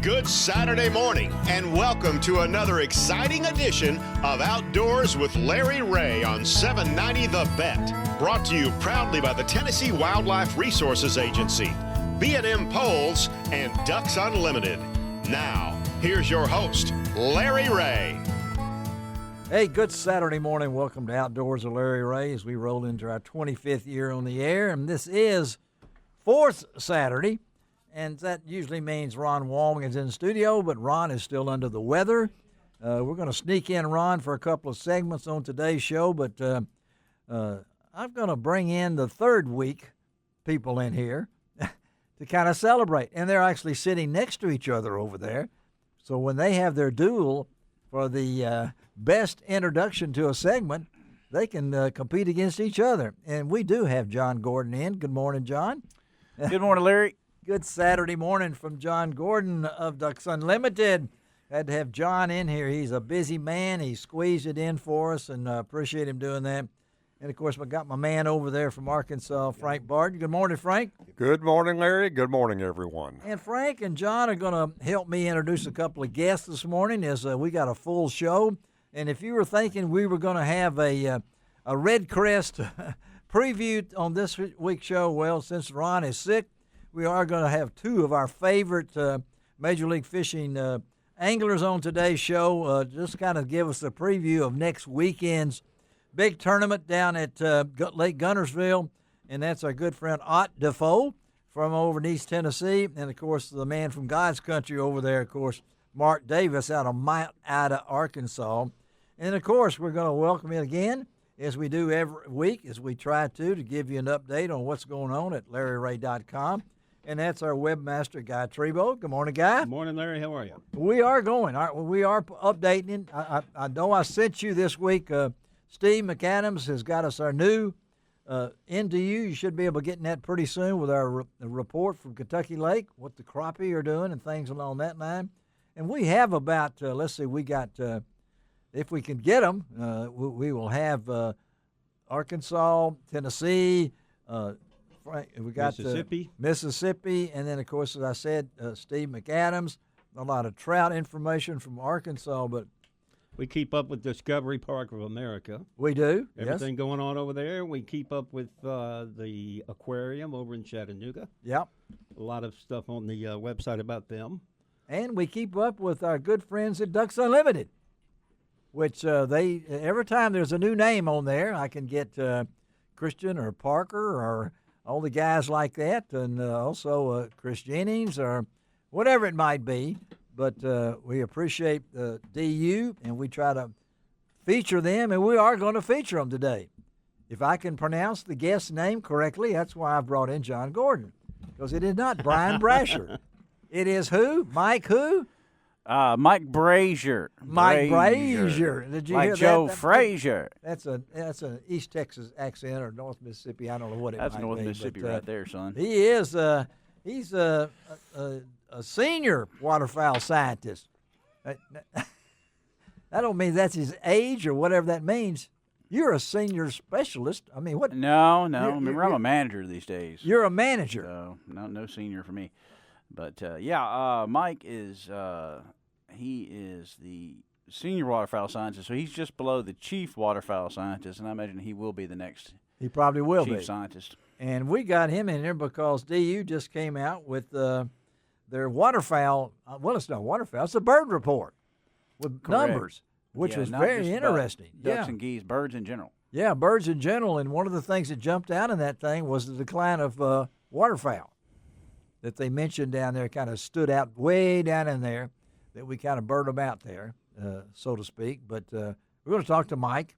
Good Saturday morning, and welcome to another exciting edition of Outdoors with Larry Ray on 790 The Bet. Brought to you proudly by the Tennessee Wildlife Resources Agency, B&M Poles, and Ducks Unlimited. Now, here's your host, Larry Ray. Hey, good Saturday morning. Welcome to Outdoors with Larry Ray as we roll into our 25th year on the air. And this is fourth Saturday, and that usually means Ron Walling is in the studio, but Ron is still under the weather. We're going to sneak in Ron for a couple of segments on today's show, but I'm going to bring in the third week people in here to kind of celebrate. And they're actually sitting next to each other over there. So when they have their duel for the best introduction to a segment, they can compete against each other. And we do have John Gordon in. Good morning, John. Good morning, Larry. Good Saturday morning from John Gordon of Ducks Unlimited. Had to have John in here. He's a busy man. He squeezed it in for us, and appreciate him doing that. And, of course, I got my man over there from Arkansas, Frank Barton. Good morning, Frank. Good morning, Larry. Good morning, everyone. And Frank and John are going to help me introduce a couple of guests this morning as we got a full show. And if you were thinking we were going to have a Red Crest preview on this week's show, well, since Ron is sick, we are going to have two of our favorite Major League Fishing anglers on today's show. Just kind of give us a preview of next weekend's big tournament down at Lake Guntersville, and that's our good friend Ott Defoe from over in East Tennessee, and, of course, the man from God's country over there, of course, Mark Davis out of Mount Ida, Arkansas. And, of course, we're going to welcome in again, as we do every week, as we try to give you an update on what's going on at LarryRay.com. And that's our webmaster, Guy Trebo. Good morning, Guy. Good morning, Larry. How are you? We are going. We are updating. I know I sent you this week. Steve McAdams has got us our new NDU. You should be able to get in that pretty soon with our report from Kentucky Lake, what the crappie are doing and things along that line. And we have about, let's see, we got, if we can get them, we will have Arkansas, Tennessee, we got Mississippi, and then, of course, as I said, Steve McAdams, a lot of trout information from Arkansas, but we keep up with Discovery Park of America. We do. Everything going on over there. We keep up with the aquarium over in Chattanooga. Yep. A lot of stuff on the website about them. And we keep up with our good friends at Ducks Unlimited, which they every time there's a new name on there, I can get Christian or Parker or all the guys like that, and also Chris Jennings or whatever it might be. But we appreciate DU, and we try to feature them, and we are going to feature them today. If I can pronounce the guest's name correctly, that's why I brought in John Gordon, because it is not Brian Brasher. It is who? Mike who? Mike Brasher. Mike Brasher. Did you like hear Joe that? Frazier. That's an East Texas accent or North Mississippi. I don't know what it That's might North be. Mississippi right there, son. He is. He's a senior waterfowl scientist. I don't mean that's his age or whatever that means. You're a senior specialist. I mean, what? No. Remember, I'm a manager these days. You're a manager. So no senior for me. But Mike is he is the senior waterfowl scientist, so he's just below the chief waterfowl scientist, and I imagine he will be the next. He probably will chief be scientist. And we got him in here because DU just came out with their waterfowl. Well, it's not waterfowl; it's a bird report with Correct. Numbers, which was not very just interesting. Ducks and geese, birds in general. Yeah, birds in general, and one of the things that jumped out in that thing was the decline of waterfowl that they mentioned down there, kind of stood out way down in there, that we kind of bird them out there, so to speak. But we're going to talk to Mike,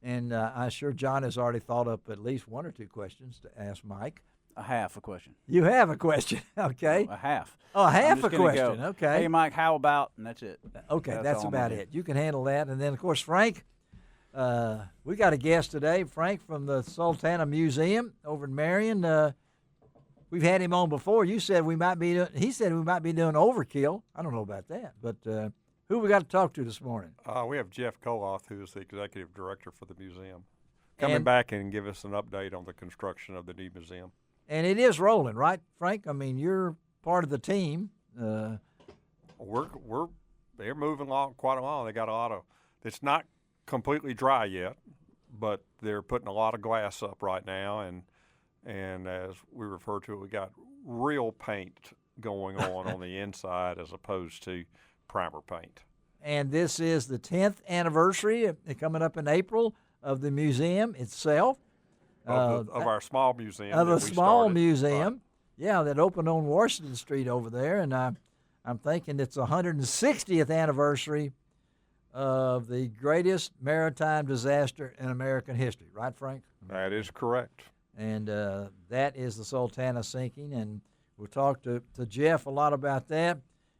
and I'm sure John has already thought up at least one or two questions to ask Mike. A half a question. You have a question, okay. A half. Oh, half a question, okay. Hey, Mike, how about, and that's it. Okay, that's about it. You can handle that. And then, of course, Frank, we got a guest today, Frank from the Sultana Museum over in Marion. We've had him on before. He said we might be doing overkill. I don't know about that, but who we got to talk to this morning? We have Jeff Kollath, who is the executive director for the museum, coming back and give us an update on the construction of the new museum. And it is rolling, right, Frank? I mean, you're part of the team. They're moving along quite along. They got a lot of. It's not completely dry yet, but they're putting a lot of glass up right now, and as we refer to it, we got real paint going on the inside as opposed to primer paint. And this is the 10th anniversary coming up in April of the museum itself. Of our small museum. Of that a we small started. museum. Right. Yeah, that opened on Washington Street over there. And I'm thinking it's the 160th anniversary of the greatest maritime disaster in American history. Right, Frank? That is correct. And that is the Sultana sinking. And we'll talk to Jeff a lot about that.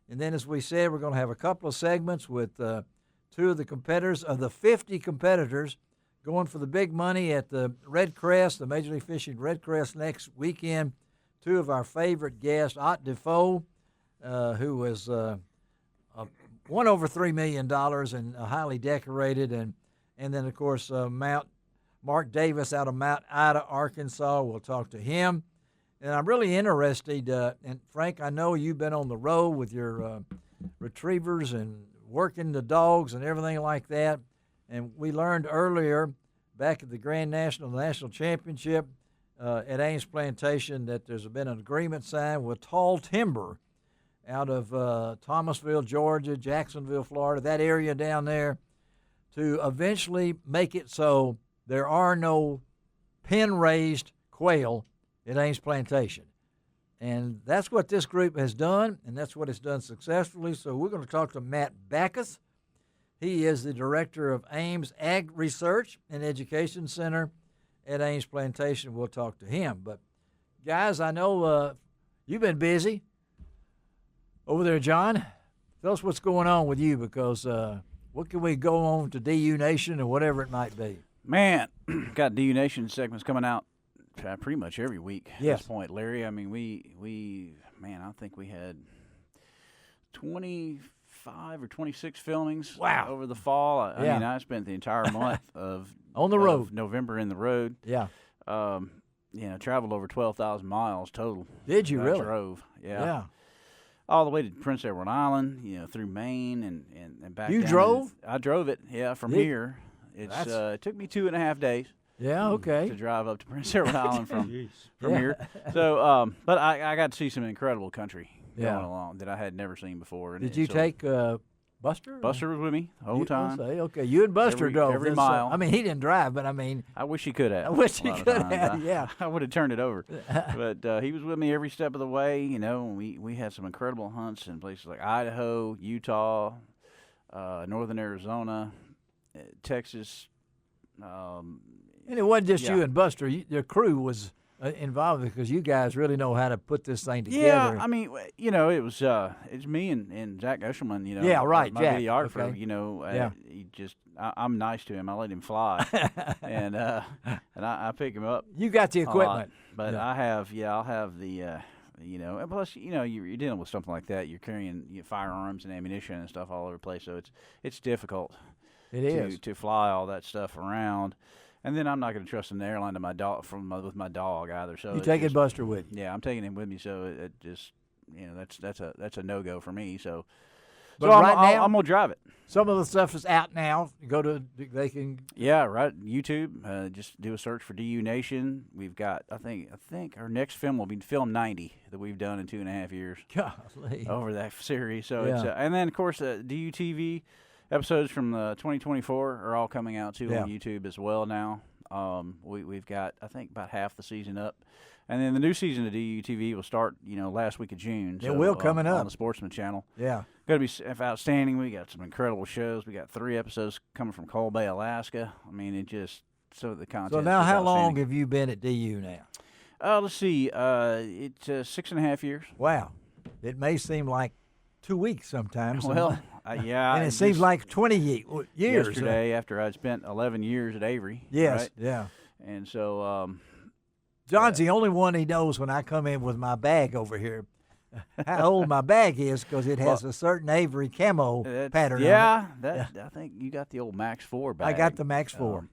And then, as we said, we're going to have a couple of segments with two of the competitors, of the 50 competitors, going for the big money at the Red Crest, the Major League Fishing Red Crest next weekend. Two of our favorite guests, Ott Defoe, who was won over $3 million and highly decorated, and then, of course, Mark Davis out of Mount Ida, Arkansas. We'll talk to him. And I'm really interested, and Frank, I know you've been on the road with your retrievers and working the dogs and everything like that. And we learned earlier, back at the National Championship at Ames Plantation, that there's been an agreement signed with Tall Timber out of Thomasville, Georgia, Jacksonville, Florida, that area down there, to eventually make it so there are no pen-raised quail at Ames Plantation. And that's what this group has done, and that's what it's done successfully. So we're going to talk to Matt Backus. He is the director of Ames Ag Research and Education Center at Ames Plantation. We'll talk to him. But, guys, I know you've been busy over there, John. Tell us what's going on with you, because what can we go on to DU Nation or whatever it might be? Man, got DU Nation segments coming out pretty much every week at Yes. this point, Larry. I mean, I think we had 25 or 26 filmings over the fall. I mean, I spent the entire month of on the road, of November in the road. Yeah. Traveled over 12,000 miles total. Did you really? Drove, Yeah. all the way to Prince Edward Island, through Maine and back. You down drove? I drove it, from here. It took me 2.5 days. Yeah, okay. To drive up to Prince Edward Island from Yeah. here. So, but I got to see some incredible country Yeah. going along that I had never seen before. Did you take Buster? Buster was with me the whole time. Okay, you and Buster drove every this, mile. I mean, he didn't drive, but I mean, I wish he could have. I wish he a lot of could times. have. Yeah, I would have turned it over. But he was with me every step of the way. We had some incredible hunts in places like Idaho, Utah, northern Arizona, Texas. And it wasn't just you and Buster. Your crew was involved, because you guys really know how to put this thing together. Yeah, I mean, it was it's me and Zach Ushelman. Yeah, right, my Jack. videographer. Okay. He just I'm nice to him. I let him fly, and I pick him up. You got the equipment, but I'll have the. And plus, you're dealing with something like that. You're carrying firearms and ammunition and stuff all over the place, so it's difficult. It is to fly all that stuff around, and then I'm not going to trust an airline to my dog with my dog either. So you taking Buster with you? Yeah, I'm taking him with me. So it just that's a no go for me. So, but now I'm gonna drive it. Some of the stuff is out now. They can. Yeah, right. YouTube. Just do a search for DU Nation. We've got. I think our next film will be film 90 that we've done in 2.5 years. Golly. Over that series. So Yeah. it's and then of course DU TV. Episodes from 2024 are all coming out too on YouTube as well now. We've got, I think, about half the season up, and then the new season of DU TV will start last week of June. It will coming up on the Sportsman Channel. Yeah, going to be outstanding. We got some incredible shows. We got 3 episodes coming from Coal Bay, Alaska. I mean, the content. So now, how long have you been at DU now? Let's see. It's 6.5 years. Wow, it may seem like 2 weeks sometimes. Well. Yeah, and it seems like 20 years. Yesterday, after I'd spent 11 years at Avery. Yes, right? yeah. And so, John's the only one he knows when I come in with my bag over here. How old my bag is, because it has a certain Avery camo pattern. Yeah, I think you got the old Max 4 bag. I got the Max 4.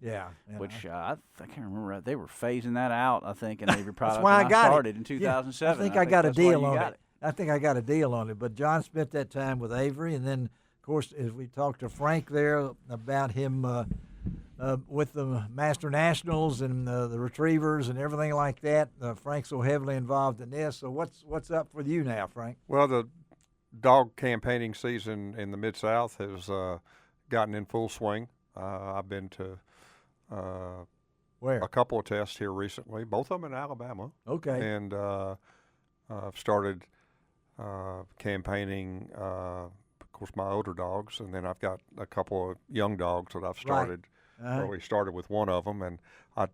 Which I can't remember. They were phasing that out. I think in Avery product. That's why I got started it. in 2007. I think I got a deal on it. I think I got a deal on it. But John spent that time with Avery, and then, of course, as we talked to Frank there about him with the Master Nationals and the Retrievers and everything like that. Frank's so heavily involved in this. So what's up for you now, Frank? Well, the dog campaigning season in the Mid-South has gotten in full swing. I've been to Where? a couple of tests here recently, both of them in Alabama. Okay. And I've started campaigning, of course, my older dogs, and then I've got a couple of young dogs that I've started. Uh-huh. Well, we started with one of them, and I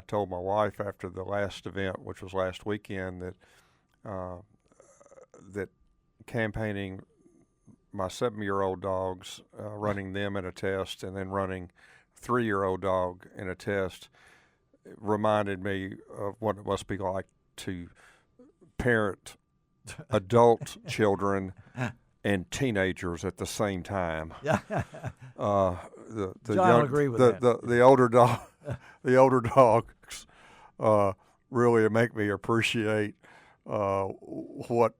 told my wife after the last event, which was last weekend, that campaigning my 7-year-old dogs, running them in a test, and then running 3-year-old dog in a test reminded me of what it must be like to parent adult children and teenagers at the same time. Yeah. The John will agree with that. The older dogs really make me appreciate what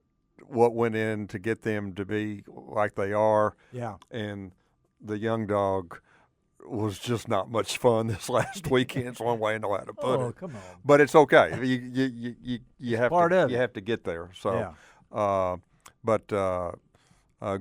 went in to get them to be like they are. Yeah. And the young dog was just not much fun this last weekend. It's one way I know how to put it. Come on. But it's okay. You have part of it. you have to get there. So, but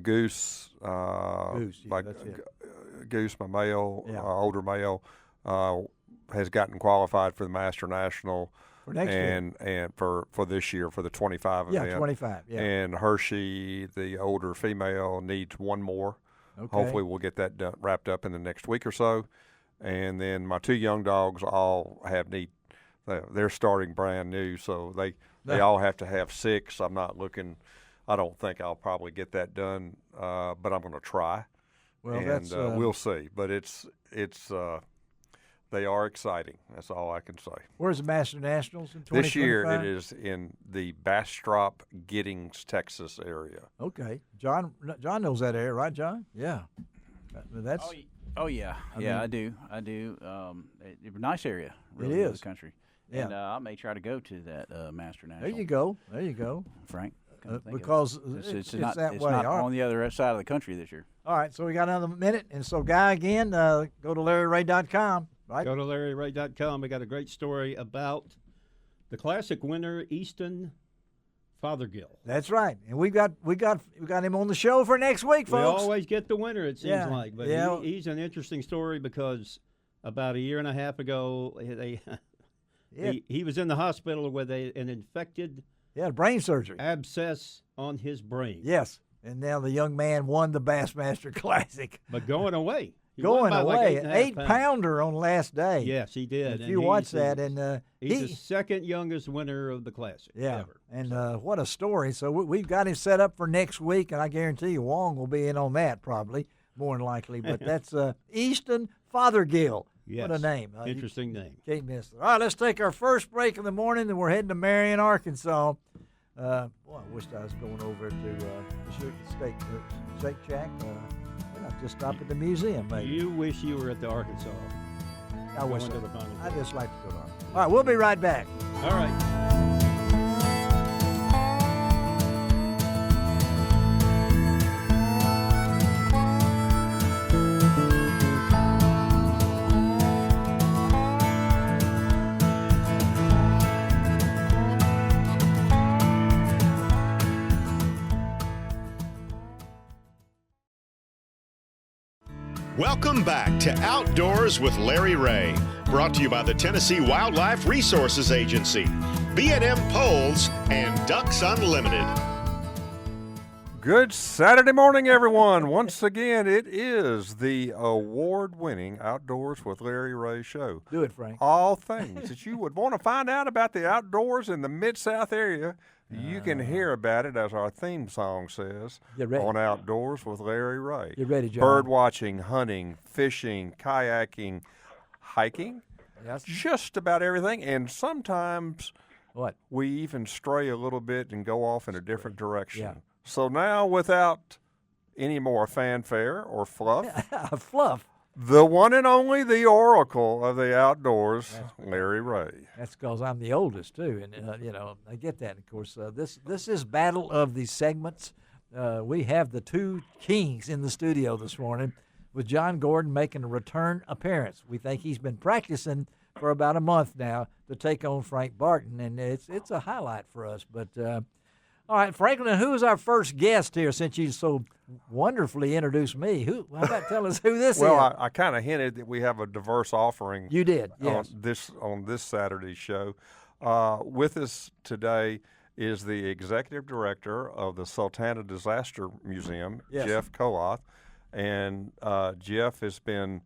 Goose, Goose, yeah, like that's it. Goose, my male, Yeah. older male, has gotten qualified for the Master National For next year. and for this year for the 25 Yeah, event. 25. Yeah. And Hershey, the older female, needs one more. Okay. Hopefully we'll get that wrapped up in the next week or so. And then my 2 young dogs all have they're starting brand new, so they all have to have 6. I don't think I'll probably get that done, but I'm going to try. Well, and that's we'll see. But they are exciting. That's all I can say. Where's the Master Nationals in 2025? This year it is in the Bastrop, Giddings, Texas area. Okay. John knows that area, right, John? Yeah. That's Oh yeah, I do. It's a nice area. Really, It of is. the country. Yeah. And I may try to go to that Master National. there you go. Frank. come to think of it. Because it's that not, way. it's not All right. on the other side of the country this year. All right, so we got another minute, and so Guy again, go to LarryRay.com. Right? Go to LarryRay.com. We got a great story about the Classic winner, Easton Fothergill. That's right, and we got him on the show for next week, We folks. always get the winner, it seems Yeah, like. But yeah. he's an interesting story because about a year and a half ago, he was in the hospital with an infected brain surgery. abscess on his brain. Yes, and now the young man won the Bassmaster Classic. But going away. He won Going by like away, 8.5 an pounds. 8-pounder on last day. Yes, he did. If And you watch he's that, the- and he's the second youngest winner of the Classic ever. and what a story. So we've got him set up for next week, and I guarantee you Wong will be in on that probably, more than likely. But that's Easton Fothergill. Yes. What a name. Interesting name. You can't miss it. All right, let's take our first break in the morning, and we're heading to Marion, Arkansas. I wished I was going over to the Steak Shack. I'll just stop at the museum, maybe. You wish you were at the Arkansas. I wish going to the Final I Four. just like to go to Arkansas. All right, we'll be right back. All right. Welcome back to Outdoors with Larry Ray, brought to you by the Tennessee Wildlife Resources Agency, B&M Poles, and Ducks Unlimited. Good Saturday morning, everyone. Once again, it is the award-winning Outdoors with Larry Ray show. Do it, Frank. All things that you would want to find out about the outdoors in the Mid-South area, you can hear about it, as our theme song says, Get ready. on Outdoors with Larry Ray. Get ready, John. Bird watching, hunting, fishing, kayaking, hiking, Yes. just about everything. And sometimes What? we even stray a little bit and go off in a different direction. Yeah. So now, without any more fanfare or fluff, Fluff. The one and only, the oracle of the outdoors, Larry Ray. That's because I'm the oldest too, and I get that. Of course, this is Battle of the Segments. We have the two kings in the studio this morning, with John Gordon making a return appearance. We think he's been practicing for about a month now to take on Frank Barton, and it's a highlight for us. But all right, Franklin, who is our first guest here? Since you so wonderfully introduced me, how about tell us who this is? Well, I kind of hinted that we have a diverse offering. You did, yes. On this Saturday's show. With us today is the executive director of the Sultana Disaster Museum, yes. Jeff Kollath, and Jeff has been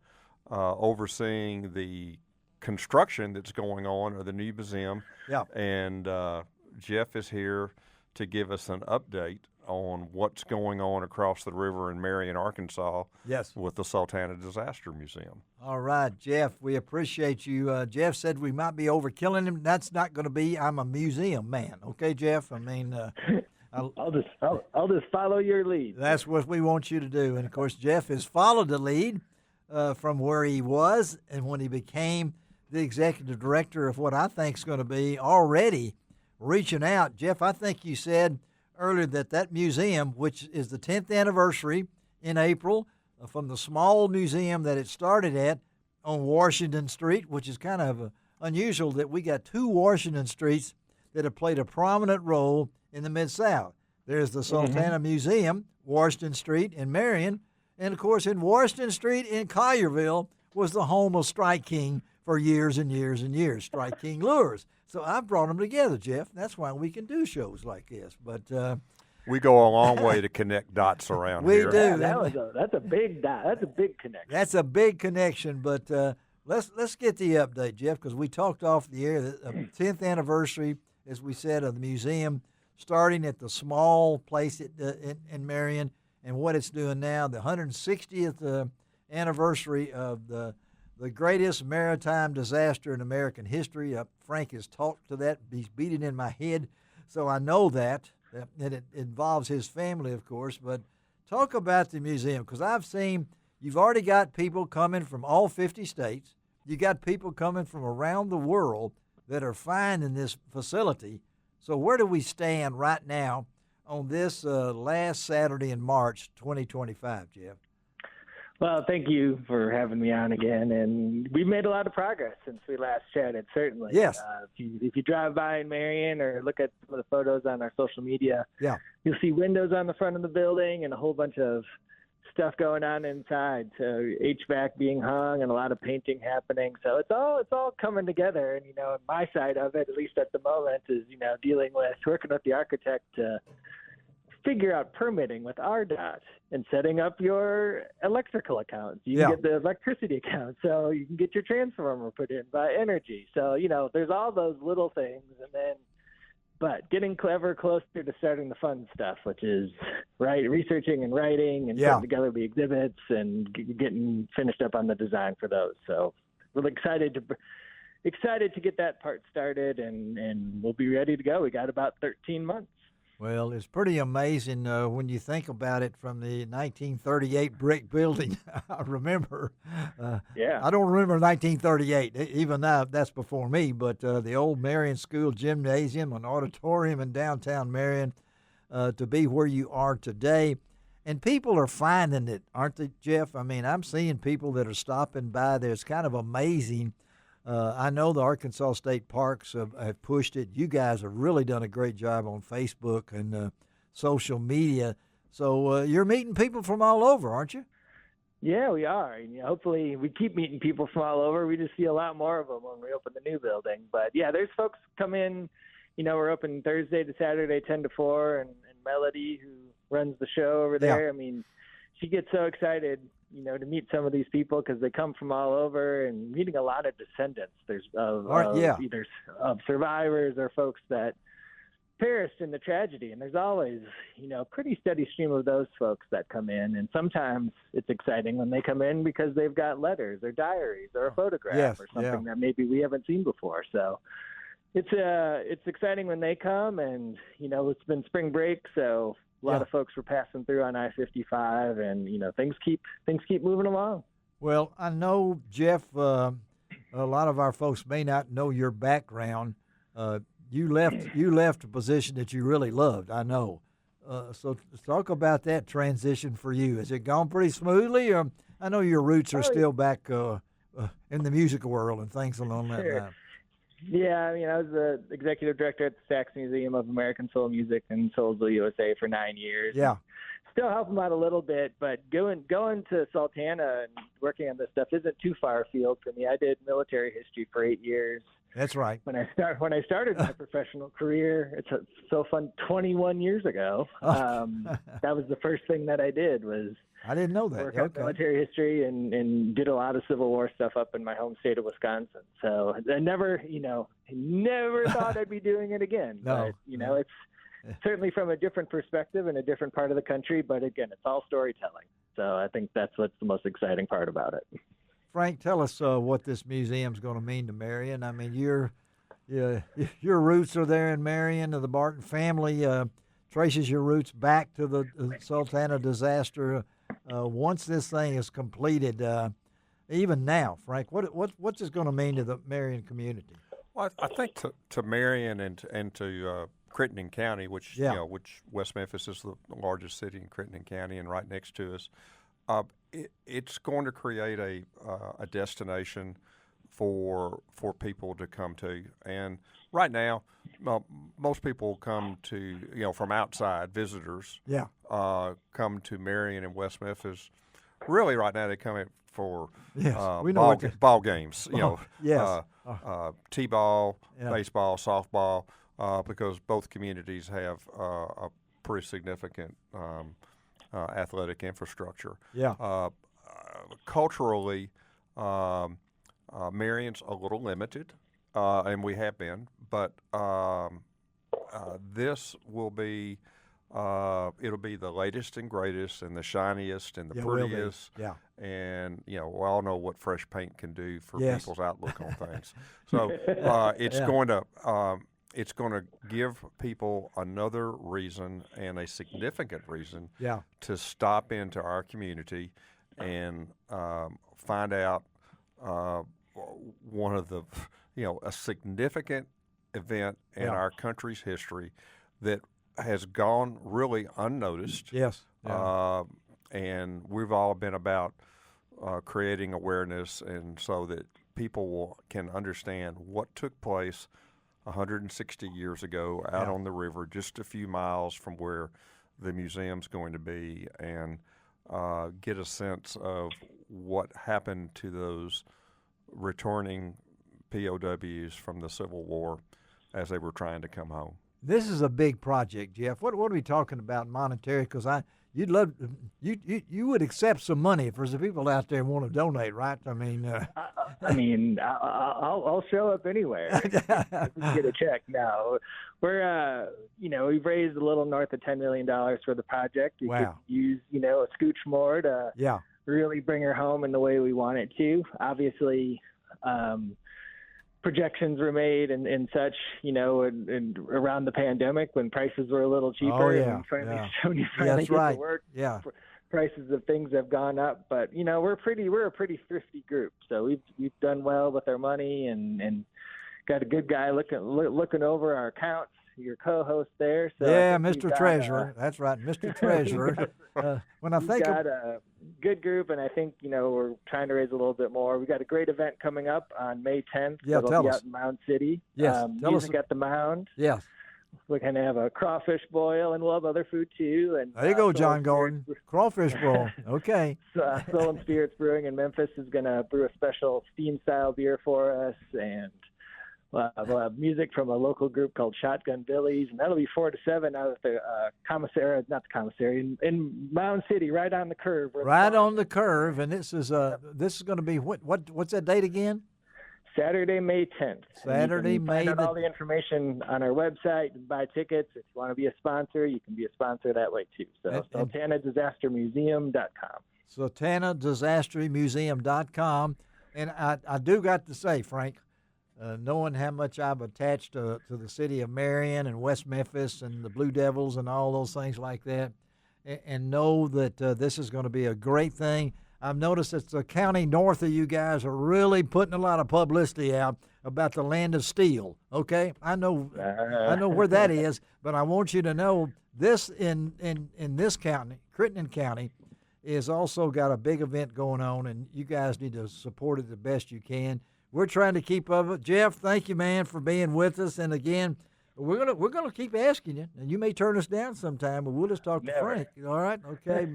overseeing the construction that's going on of the new museum. Yeah. And Jeff is here to give us an update on what's going on across the river in Marion, Arkansas, yes, with the Sultana Disaster Museum. All right, Jeff, we appreciate you. Jeff said we might be overkilling him. That's not going to be. I'm a museum man. Okay, Jeff? I mean, I'll just follow your lead. That's what we want you to do. And, of course, Jeff has followed the lead from where he was and when he became the executive director of what I think is going to be already reaching out. Jeff, I think you said earlier that museum, which is the 10th anniversary in April, from the small museum that it started at on Washington Street, which is kind of unusual that we got two Washington Streets that have played a prominent role in the Mid-South. There's the Sultana Museum, Washington Street in Marion, and, of course, in Washington Street in Collierville was the home of Strike King for years and years and years, Strike King Lures. So I brought them together, Jeff. That's why we can do shows like this. But we go a long way to connect dots around we here. do. That's a big dot. That's a big connection. That's a big connection. But let's get the update, Jeff, because we talked off the air that 10th anniversary, as we said, of the museum, starting at the small place in Marion, and what it's doing now, the 160th anniversary of the greatest maritime disaster in American history. Frank has talked to that. He's beat it in my head, so I know that it involves his family, of course. But talk about the museum, because I've seen you've already got people coming from all 50 states. You got people coming from around the world that are finding this facility. So where do we stand right now on this last Saturday in March 2025, Jeff? Well, thank you for having me on again, and we've made a lot of progress since we last chatted, certainly. Yes. If you drive by in Marion or look at some of the photos on our social media, yeah, you'll see windows on the front of the building and a whole bunch of stuff going on inside. So HVAC being hung and a lot of painting happening. So it's all coming together. And, my side of it, at least at the moment, is, working with the architect to figure out permitting with RDOT and setting up your electrical accounts. You can get the electricity account, so you can get your transformer put in by Energy. So, there's all those little things, but getting closer to starting the fun stuff, which is researching and writing and putting together the exhibits and getting finished up on the design for those. So really excited to get that part started, and we'll be ready to go. We got about 13 months. Well, it's pretty amazing when you think about it from the 1938 brick building. I remember. I don't remember 1938. Even now, that's before me. But the old Marion School Gymnasium, an auditorium in downtown Marion, to be where you are today. And people are finding it, aren't they, Jeff? I mean, I'm seeing people that are stopping by there. It's kind of amazing. I know the Arkansas State Parks have pushed it. You guys have really done a great job on Facebook and social media. So you're meeting people from all over, aren't you? Yeah, we are. And hopefully we keep meeting people from all over. We just see a lot more of them when we open the new building. But, yeah, there's folks come in. We're open Thursday to Saturday, 10 to 4, and Melody, who runs the show over there, I mean, she gets so excited to meet some of these people because they come from all over, and meeting a lot of descendants. There's either of survivors or folks that perished in the tragedy, and there's always pretty steady stream of those folks that come in. And sometimes it's exciting when they come in because they've got letters or diaries or a photograph or something that maybe we haven't seen before. So it's exciting when they come, and it's been spring break, so a lot of folks were passing through on I-55, and things keep moving along. Well, I know, Jeff, a lot of our folks may not know your background. You left a position that you really loved, I know. So talk about that transition for you. Has it gone pretty smoothly? Or I know your roots are still back in the music world and things along that line. Yeah, I mean, I was the executive director at the Sax Museum of American Soul Music in Soulsville, USA for 9 years. Yeah. Still help them out a little bit, but going to Sultana and working on this stuff isn't too far afield for me. I did military history for 8 years. That's right. When I started my professional career, it's so fun. 21 years ago, that was the first thing that I did was I didn't know that. work on military history and did a lot of Civil War stuff up in my home state of Wisconsin. So I never thought I'd be doing it again. No. But, it's certainly from a different perspective in a different part of the country. But again, it's all storytelling. So I think that's what's the most exciting part about it. Frank, tell us what this museum's going to mean to Marion. I mean, your roots are there in Marion. The Barton family traces your roots back to the Sultana disaster. Once this thing is completed, even now, Frank, what's this going to mean to the Marion community? Well, I think to Marion and to Crittenden County, which West Memphis is the largest city in Crittenden County and right next to us. It's going to create a destination for people to come to, and right now, most people come to from outside visitors. Yeah, come to Marion and West Memphis. Really, right now they come in for ball games. T-ball, baseball, softball, because both communities have a pretty significant athletic infrastructure. Yeah. Culturally, Marion's a little limited, and we have been, but this will be it'll be the latest and greatest and the shiniest and the prettiest. Yeah. And we all know what fresh paint can do for people's outlook on things. So it's going to give people another reason and a significant reason to stop into our community and find out one of the, a significant event in our country's history that has gone really unnoticed. Yes. And we've all been about creating awareness, and so that people can understand what took place 160 years ago out on the river, just a few miles from where the museum's going to be, and get a sense of what happened to those returning POWs from the Civil War as they were trying to come home. This is a big project, Jeff. What are we talking about monetary? Because you would accept some money if there's people out there who want to donate, right? I mean, I'll show up anywhere. Get a check. No, we're we've raised a little north of $10 million for the project. We could use a scooch more to really bring her home in the way we want it to. Obviously, projections were made and such, and around the pandemic when prices were a little cheaper. And when you finally get to work, prices of things have gone up. But we're a pretty thrifty group, so we've done well with our money and got a good guy looking over our accounts. Your co-host there. So Mr. Treasurer. That's right, Mr. Treasurer. When I think got a good group, and I think we're trying to raise a little bit more. We got a great event coming up on May 10th. It'll be out in Mound City. Yes, music at the Mound. Yes. We're going to have a crawfish boil, and we'll have other food too. And there you go, John Gordon. Crawfish boil. Okay. Soul and Spirits Brewing in Memphis is going to brew a special steam-style beer for us, and we'll have music from a local group called Shotgun Billies, and that'll be 4 to 7 out at the commissary in Mound City, right on the curve. Right on the curve, and this is going to be what's that date again? Saturday, May 10th. Saturday, you can May. Find out all the information on our website and buy tickets. If you want to be a sponsor, you can be a sponsor that way too. So SultanaDisasterMuseum.com. SultanaDisasterMuseum.com, and I do got to say, Frank. Knowing how much I've attached to the city of Marion and West Memphis and the Blue Devils and all those things like that, and know that this is going to be a great thing. I've noticed that the county north of you guys are really putting a lot of publicity out about the land of steel. Okay, I know where that is, but I want you to know this in this county, Crittenden County, is also got a big event going on, and you guys need to support it the best you can. We're trying to keep up with it. Jeff, thank you, man, for being with us. And again, we're gonna keep asking you, and you may turn us down sometime, but we'll just talk to Frank. All right, okay.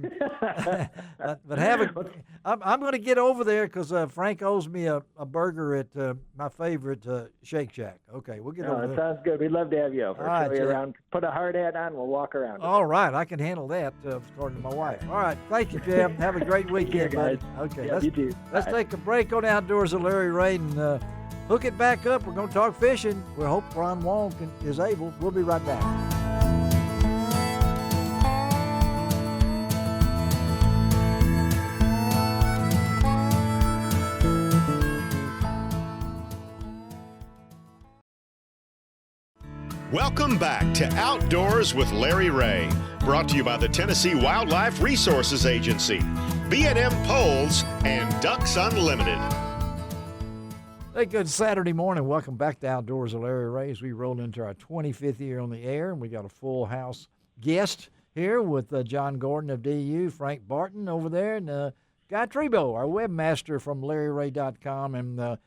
But I'm going to get over there because Frank owes me a burger at my favorite Shake Shack. Okay, we'll get over there. Sounds good. We'd love to have you over. All right, show you around. Put a hard hat on. We'll walk around. All right, I can handle that according to my wife. All right, thank you, Jeff. Have a great weekend, buddy. Okay, you too. Let's take a break on Outdoors with Larry Ray and hook it back up. We're going to talk fishing. We hope Ron Wong is able. We'll be right back. Welcome back to Outdoors with Larry Ray, brought to you by the Tennessee Wildlife Resources Agency, B&M Poles, and Ducks Unlimited. Hey, good Saturday morning. Welcome back to Outdoors with Larry Ray as we roll into our 25th year on the air, and we got a full house guest here with John Gordon of DU, Frank Barton over there, and Guy Trebo, our webmaster from LarryRay.com, and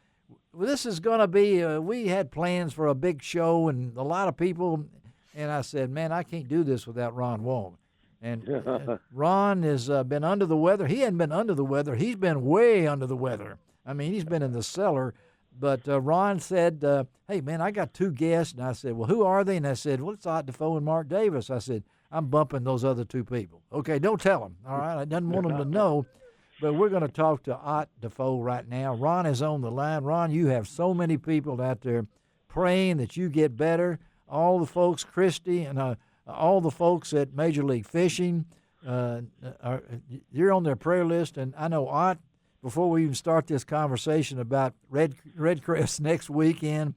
this is going to be, we had plans for a big show and a lot of people, and I said, man, I can't do this without Ron Wong. And Ron has been under the weather. He hadn't been under the weather. He's been way under the weather. I mean, he's been in the cellar. But Ron said, hey, man, I got two guests. And I said, well, who are they? And I said, well, it's Ott Defoe and Mark Davis. I said, I'm bumping those other two people. Okay, don't tell them, all right? I didn't want them to know. But we're going to talk to Ott Defoe right now. Ron is on the line. Ron, you have so many people out there praying that you get better. All the folks, Christy, and all the folks at Major League Fishing, you're on their prayer list. And I know, Ott, before we even start this conversation about Red Crest next weekend,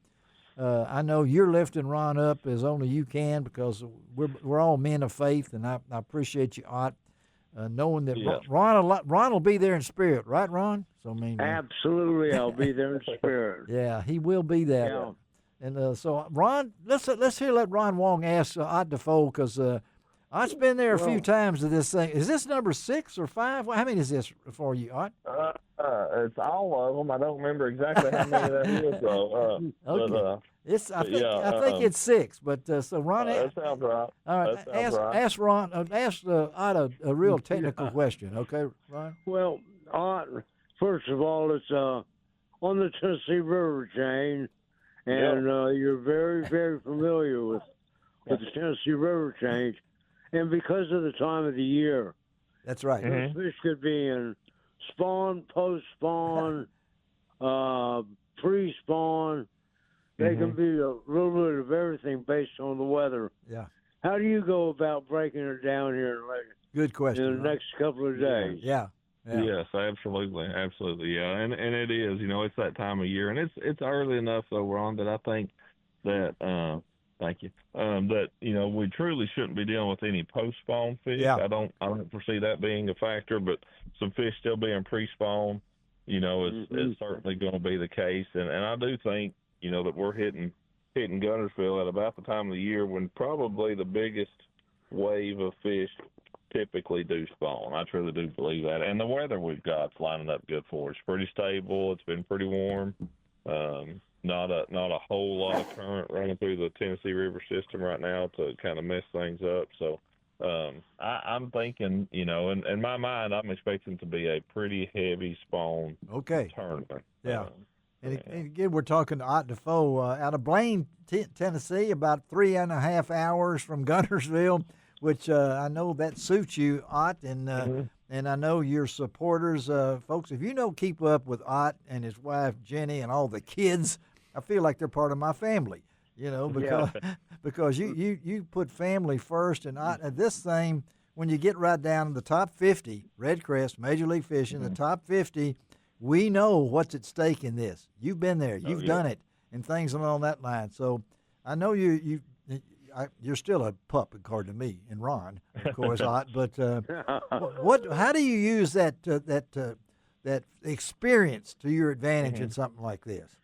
I know you're lifting Ron up as only you can because we're all men of faith, and I appreciate you, Ott. Knowing that yes. Ron will be there in spirit, right, Ron? So I mean, absolutely, I'll be there in spirit. Yeah, he will be there. Yeah. And so, Ron, let Ron Wong ask Ott Defoe because Ott's been there a few times to this thing. Is this number 6 or 5? How many is this for you, Ott? It's all of them. I don't remember exactly how many that is, though. Okay. I think it's 6. But so Ron, that sounds right. All right, ask Ott a real technical question, okay, Ron? Well, Ott, first of all, it's on the Tennessee River chain, and you're very, very familiar with the Tennessee River chain, and because of the time of the year, that's right. Those fish could be in spawn, post-spawn, pre-spawn. They can be a little bit of everything based on the weather. Yeah. How do you go about breaking it down here Good question, in the next couple of days? Yeah. Yes, absolutely, yeah, and it is, it's that time of year, and it's early enough though, Ron, that I think that thank you, that we truly shouldn't be dealing with any post-spawn fish. Yeah. I don't foresee that being a factor, but some fish still being pre-spawn, is certainly going to be the case, and I do think that we're hitting Guntersville at about the time of the year when probably the biggest wave of fish typically do spawn. I truly do believe that. And the weather we've got's lining up good for us. Pretty stable. It's been pretty warm. Not a whole lot of current running through the Tennessee River system right now to kind of mess things up. So I'm thinking, in my mind, I'm expecting to be a pretty heavy spawn tournament. Yeah. And again, we're talking to Ott Defoe out of Blaine, Tennessee, about 3.5 hours from Guntersville, which I know that suits you, Ott, and I know your supporters, folks. If you don't keep up with Ott and his wife Jenny and all the kids, I feel like they're part of my family, because you put family first, and this thing, when you get right down to the top 50, Red Crest, Major League Fishing, the top 50. We know what's at stake in this. You've been there. You've done it, and things along that line. So I know you're still a pup according to me and Ron, of course. But how do you use that experience to your advantage in something like this?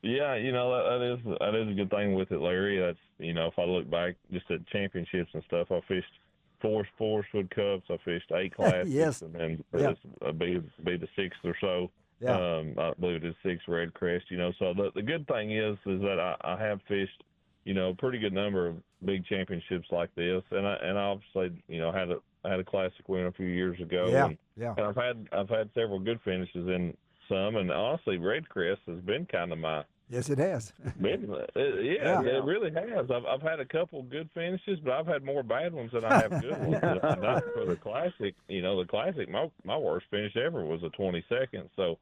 Yeah, that is a good thing with it, Larry. That's if I look back just at championships and stuff, I fished 4 Forestwood Cups, I fished 8 Classics, yes. and then Yep. this be the 6th or so. Yeah. I believe it is 6 Red Crest. So the good thing is that I have fished a pretty good number of big championships like this, and I obviously had a Classic win a few years ago. Yeah. And I've had several good finishes in some, and honestly, Red Crest has been kind of my. Yes, it has. It really has. I've had a couple good finishes, but I've had more bad ones than I have good ones. Not for the Classic. The Classic, my worst finish ever was a 22nd. So,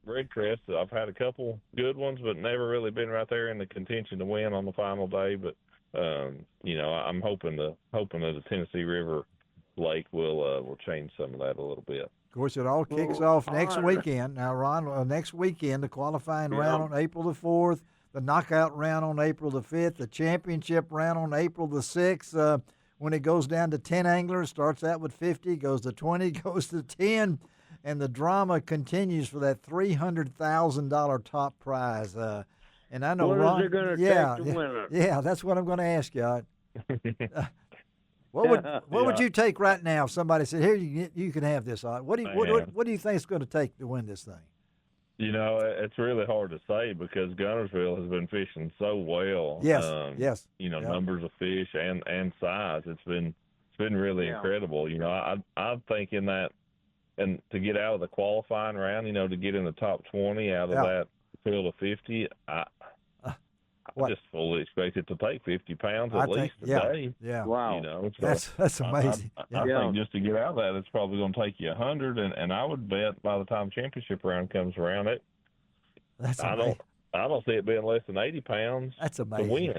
Red Crest, I've had a couple good ones, but never really been right there in the contention to win on the final day. But, I'm hoping that the Tennessee River Lake will change some of that a little bit. Of course, it all kicks off next weekend. Now, Ron, next weekend, the qualifying round on April the 4th, the knockout round on April the 5th, the championship round on April the 6th. When it goes down to 10 anglers, starts out with 50, goes to 20, goes to 10, and the drama continues for that $300,000 top prize. And I know What is it going to take to win it? Yeah, that's what I'm going to ask you. What would you take right now if somebody said, "Here, you can have this"? What do you think it's going to take to win this thing? It's really hard to say because Guntersville has been fishing so well. Yes. Numbers of fish and size. It's been really incredible. I'm thinking that, and to get out of the qualifying round, to get in the top 20 out of that field of 50, I just fully expect it to take 50 pounds at least a day. Yeah. Wow. That's amazing. I think just to get out of that, it's probably going to take you 100, and I would bet by the time championship round comes around, I don't see it being less than 80 pounds to win.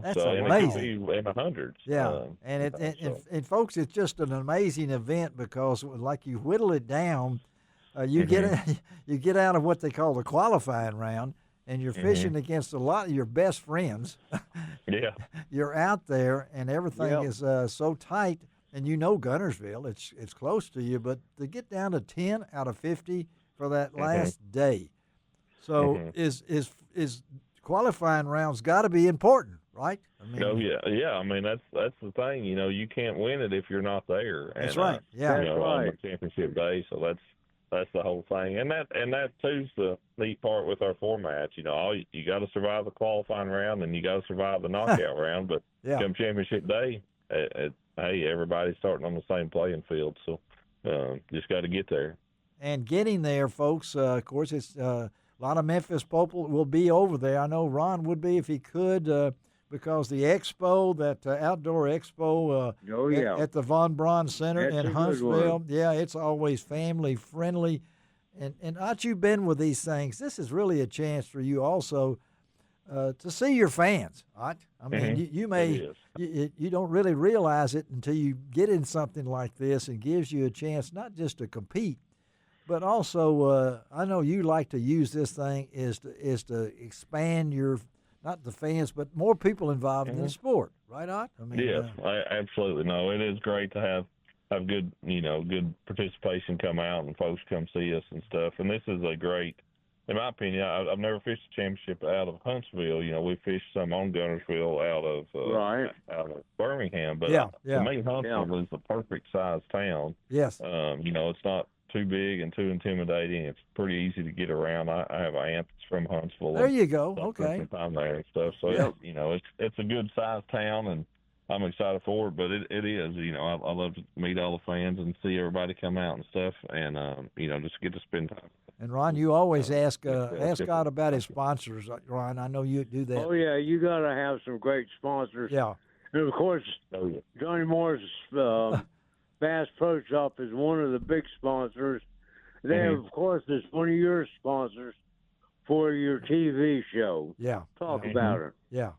That's so amazing. it could be in the hundreds. Yeah, and folks, it's just an amazing event because, like, you whittle it down, you get out of what they call the qualifying round. And you're fishing against a lot of your best friends. Yeah. You're out there, and everything is so tight. And Guntersville, it's close to you, but to get down to 10 out of 50 for that last day. So is qualifying rounds got to be important, right? Yeah. I mean, that's the thing. You can't win it if you're not there. That's right. Yeah. That's right. On the championship day, so that's the whole thing, and that too's the neat part with our format. You got to survive the qualifying round, and you got to survive the knockout round. But come championship day, hey, everybody's starting on the same playing field, so just got to get there. And getting there, folks. Of course, it's a lot of Memphis people will be over there. I know Ron would be if he could. Because the expo, that outdoor expo at the Von Braun Center in Huntsville, it's always family friendly. And Ott, you've been with these things. This is really a chance for you also to see your fans, Ott. I mean, you don't really realize it until you get in something like this, and gives you a chance not just to compete, but also I know you like to use this thing is to expand your not the fans, but more people involved in the sport, right, Ott? I mean, yes, absolutely. No, it is great to have good, good participation come out and folks come see us and stuff. And this is a great, in my opinion, I've never fished a championship out of Huntsville. We fished some on Guntersville out of Birmingham. But to me, Huntsville is the perfect size town. Yes. It's not too big and too intimidating. It's pretty easy to get around. I have aunts from Huntsville. There you go. Okay. I'm there and stuff. So it's a good sized town, and I'm excited for it. But it is. I love to meet all the fans and see everybody come out and stuff, and just get to spend time. And Ron, you always ask Ott about his sponsors. Ron, I know you do that. Oh yeah, you got to have some great sponsors. Yeah. And of course, Johnny Moore's Bass Pro Shop is one of the big sponsors. They, of course, is one of your sponsors for your TV show. Yeah. Talk about it. Yeah.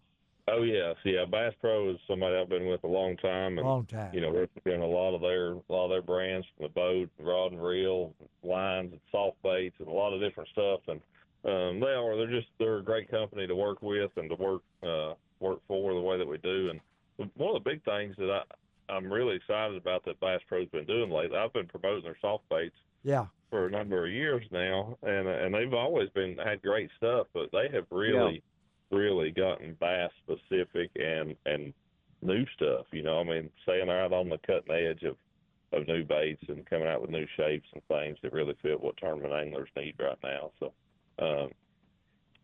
Oh, yes. Yeah, Bass Pro is somebody I've been with a long time. And, we're doing a lot of their brands from the boat, rod and reel, lines, and soft baits, and a lot of different stuff. And they are. They're a great company to work with and to work for the way that we do. And one of the big things that I'm really excited about that Bass Pro's been doing lately, I've been promoting their soft baits for a number of years now, and they've always had great stuff, but they have really gotten bass specific and new stuff. I mean, staying out on the cutting edge of new baits and coming out with new shapes and things that really fit what tournament anglers need right now. So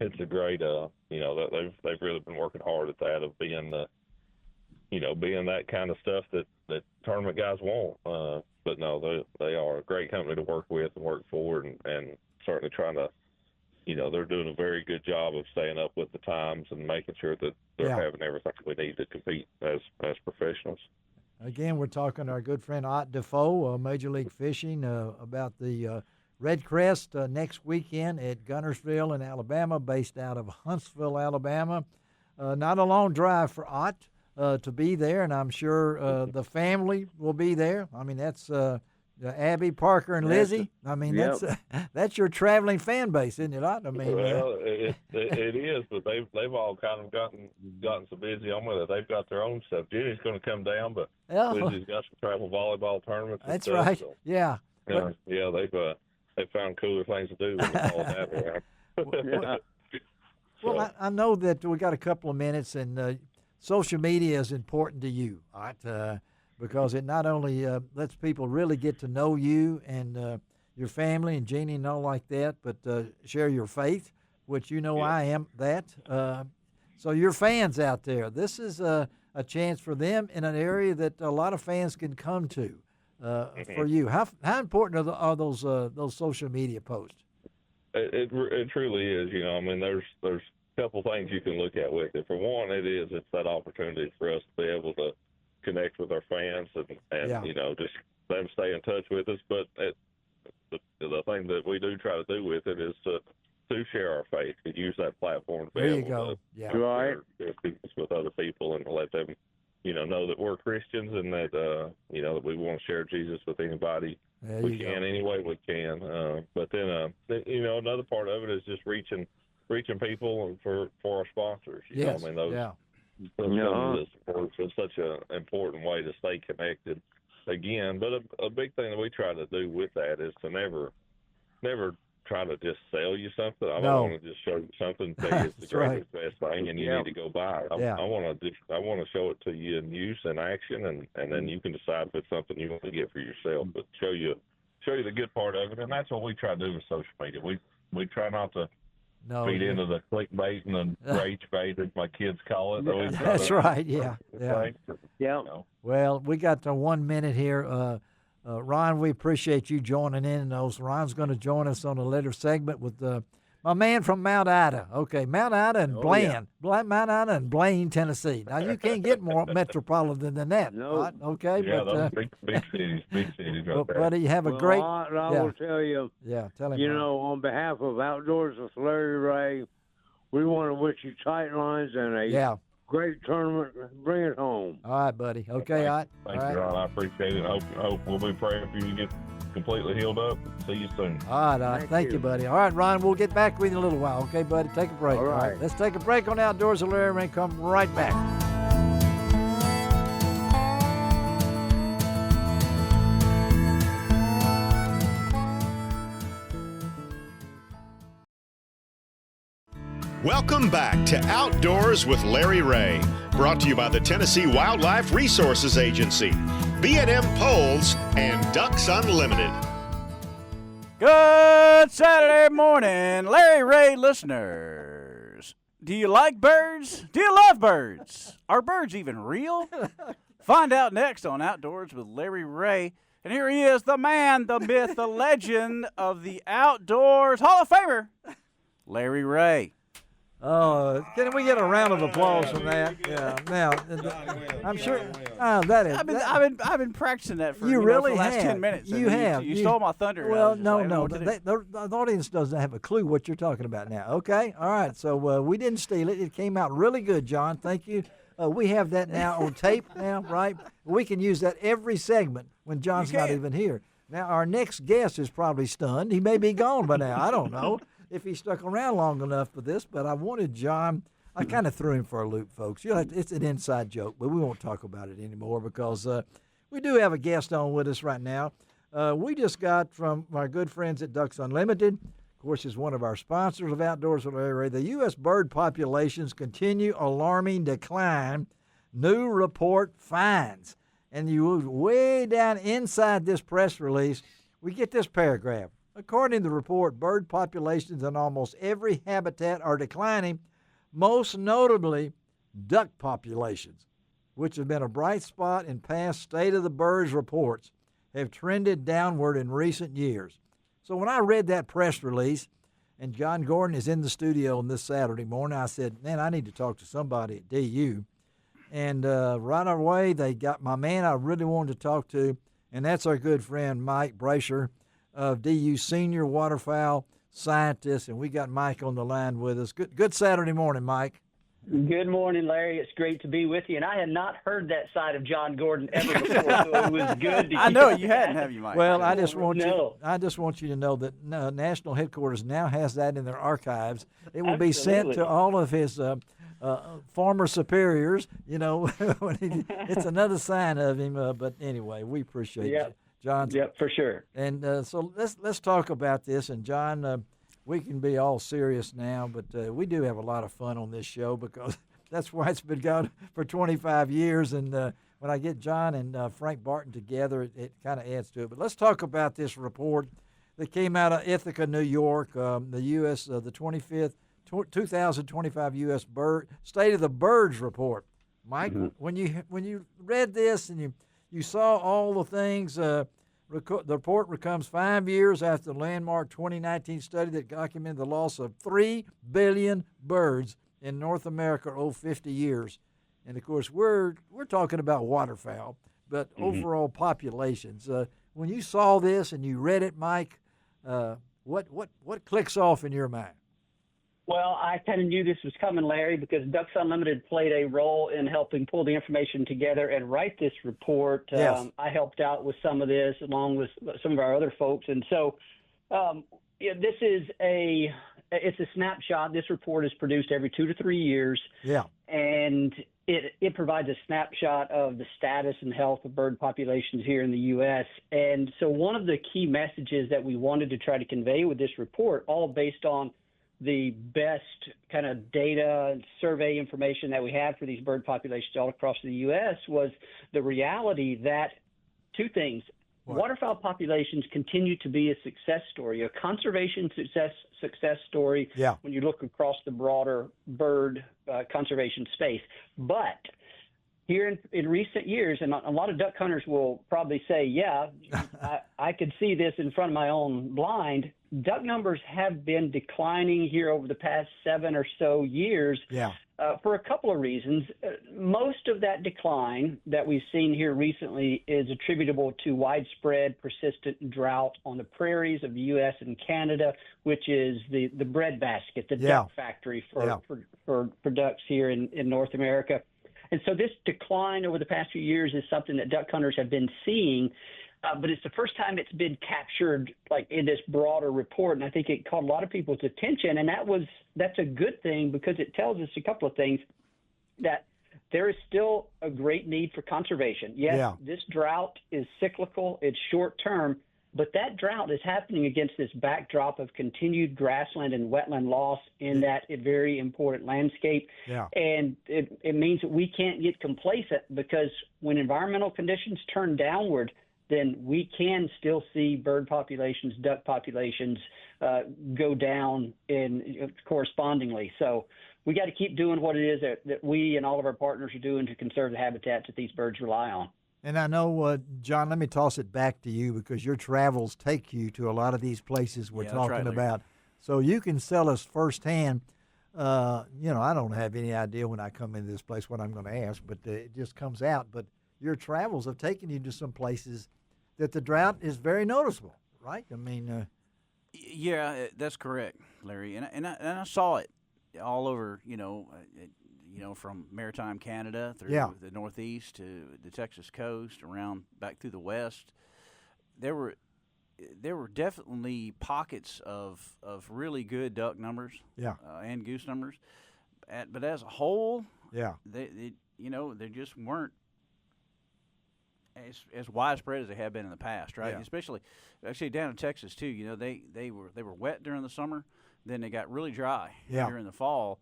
it's a great, they've really been working hard at that, of being being that kind of stuff that tournament guys want. But no, they are a great company to work with and work for, and certainly trying to, they're doing a very good job of staying up with the times and making sure that they're having everything we need to compete as professionals. Again, we're talking to our good friend Ott Defoe, Major League Fishing, about the Red Crest next weekend at Guntersville in Alabama, based out of Huntsville, Alabama. Not a long drive for Ott to be there, and I'm sure the family will be there. I mean, that's Abby, Parker, and Lizzie. I mean, that's your traveling fan base, isn't it, Ott? I mean, well, it is, but they've all kind of gotten so busy on with it. They've got their own stuff. Jenny's going to come down, but Lizzie's got some travel volleyball tournaments. That's and stuff, right. So, yeah. They've found cooler things to do with all that around. Well, I know that we got a couple of minutes, and social media is important to you, Ott, because it not only lets people really get to know you and your family and Jeannie and all like that, but share your faith, which I am that. So your fans out there, this is a chance for them in an area that a lot of fans can come to. For you, how important are those social media posts? It truly is. I mean, there's a couple things you can look at with it. For one, it's that opportunity for us to be able to connect with our fans and just them stay in touch with us. But the thing that we do try to do with it is to share our faith and use that platform to be able to share with other people and let them know that we're Christians and that that we want to share Jesus with anybody we can, any way we can. But then another part of it is just reaching people and for our sponsors. I mean, those supports is such an important way to stay connected. Again, but a big thing that we try to do with that is to never try to just sell you something. I don't want to just show you something that is the greatest, best thing, and you need to go buy it. I want to show it to you in use and action, and then you can decide if it's something you want to get for yourself. But show you the good part of it, and that's what we try to do with social media. We try not to feed into the clickbait and the rage bait, as my kids call it. That's right. Yeah. Well, we got 1 minute here. Ron, we appreciate you joining in those. Ron's going to join us on a later segment with my man from Mount Ida. Okay, Mount Ida and Blaine. Mount Ida and Blaine, Tennessee. Now, you can't get more metropolitan than that. No. Right? Okay, yeah, those big cities right there. Buddy, have a great... I will tell you, tell him. On behalf of Outdoors with Larry Ray, we want to wish you tight lines and a great tournament. Bring it home. All right, buddy. Okay, Ott. Thank you, Ron. I appreciate it. I hope we'll be praying for you to get completely healed up. See you soon. All right, thank you, buddy. All right, Ron, we'll get back with you in a little while. Okay, buddy? Take a break. All right. Let's take a break on Outdoors with Larry Ray and come right back. Welcome back to Outdoors with Larry Ray, brought to you by the Tennessee Wildlife Resources Agency, B&M Poles, and Ducks Unlimited. Good Saturday morning, Larry Ray listeners. Do you like birds? Do you love birds? Are birds even real? Find out next on Outdoors with Larry Ray. And here he is, the man, the myth, the legend of the Outdoors Hall of Famer, Larry Ray. Oh, can we get a round of applause from that? Yeah. Now, I'm sure. That is. I've been practicing that for the last 10 minutes. You have. You stole my thunder. Well, no. The audience doesn't have a clue what you're talking about now. Okay. All right. So we didn't steal it. It came out really good, John. Thank you. We have that now on tape now, right? We can use that every segment when John's not even here. Now, our next guest is probably stunned. He may be gone by now. I don't know. if he stuck around long enough for this, but I wanted John. I kind of threw him for a loop, folks. It's an inside joke, but we won't talk about it anymore because we do have a guest on with us right now. We just got from our good friends at Ducks Unlimited. Of course, is one of our sponsors of Outdoors with Larry Ray. The U.S. bird populations continue alarming decline. New report finds. And you move way down inside this press release, we get this paragraph. According to the report, bird populations in almost every habitat are declining, most notably duck populations, which have been a bright spot in past State of the Birds reports, have trended downward in recent years. So when I read that press release, and John Gordon is in the studio on this Saturday morning, I said, man, I need to talk to somebody at DU. And right away, they got my man I really wanted to talk to, and that's our good friend Mike Brasher of DU, senior waterfowl scientist, and we got Mike on the line with us. Good Saturday morning, Mike. Good morning, Larry. It's great to be with you. And I had not heard that side of John Gordon ever before, so it was good to I know you hadn't, have you, Mike? Well, I just want you to know that National Headquarters now has that in their archives. It will be sent to all of his former superiors. You know, it's another sign of him. But anyway, we appreciate it, John. Yep, for sure. And so let's talk about this. And John, we can be all serious now, but we do have a lot of fun on this show because that's why it's been going for 25 years. And when I get John and Frank Barton together, it kind of adds to it. But let's talk about this report that came out of Ithaca, New York, the U.S., the 25th, 2025 U.S. State of the Birds report. Mike, when you read this and you saw all the things, the report comes 5 years after the landmark 2019 study that documented the loss of 3 billion birds in North America over 50 years. And, of course, we're talking about waterfowl, but overall populations. When you saw this and you read it, Mike, what clicks off in your mind? Well, I kind of knew this was coming, Larry, because Ducks Unlimited played a role in helping pull the information together and write this report. Yes. I helped out with some of this along with some of our other folks. And so this is it's a snapshot. This report is produced every 2 to 3 years. Yeah. And it provides a snapshot of the status and health of bird populations here in the U.S. And so one of the key messages that we wanted to try to convey with this report, all based on the best kind of data and survey information that we have for these bird populations all across the U.S., was the reality that two things. What? Waterfowl populations continue to be a success story, a conservation success story when you look across the broader bird conservation space. But here in recent years, and a lot of duck hunters will probably say, yeah, I could see this in front of my own blind, duck numbers have been declining here over the past 7 or so years for a couple of reasons. Most of that decline that we've seen here recently is attributable to widespread persistent drought on the prairies of the U.S. and Canada, which is the breadbasket, the duck factory for ducks here in North America. And so this decline over the past few years is something that duck hunters have been seeing, but it's the first time it's been captured like in this broader report. And I think it caught a lot of people's attention. And that's a good thing because it tells us a couple of things, that there is still a great need for conservation. Yes, this drought is cyclical, it's short term, but that drought is happening against this backdrop of continued grassland and wetland loss in that very important landscape. Yeah. And it means that we can't get complacent, because when environmental conditions turn downward, then we can still see bird populations, duck populations go down correspondingly. So we got to keep doing what it is that we and all of our partners are doing to conserve the habitats that these birds rely on. And I know, John, let me toss it back to you, because your travels take you to a lot of these places we're talking about. So you can sell us firsthand. I don't have any idea when I come into this place what I'm going to ask, but it just comes out. But your travels have taken you to some places that the drought is very noticeable, right? I mean, yeah, that's correct, Larry. And I saw it all over, from maritime Canada through the Northeast to the Texas coast, around back through the West. there were definitely pockets of really good duck numbers, and goose numbers, but as a whole, they just weren't as widespread as they have been in the past, right? Especially, actually down in Texas too. You know, they were wet during the summer, then they got really dry during the fall,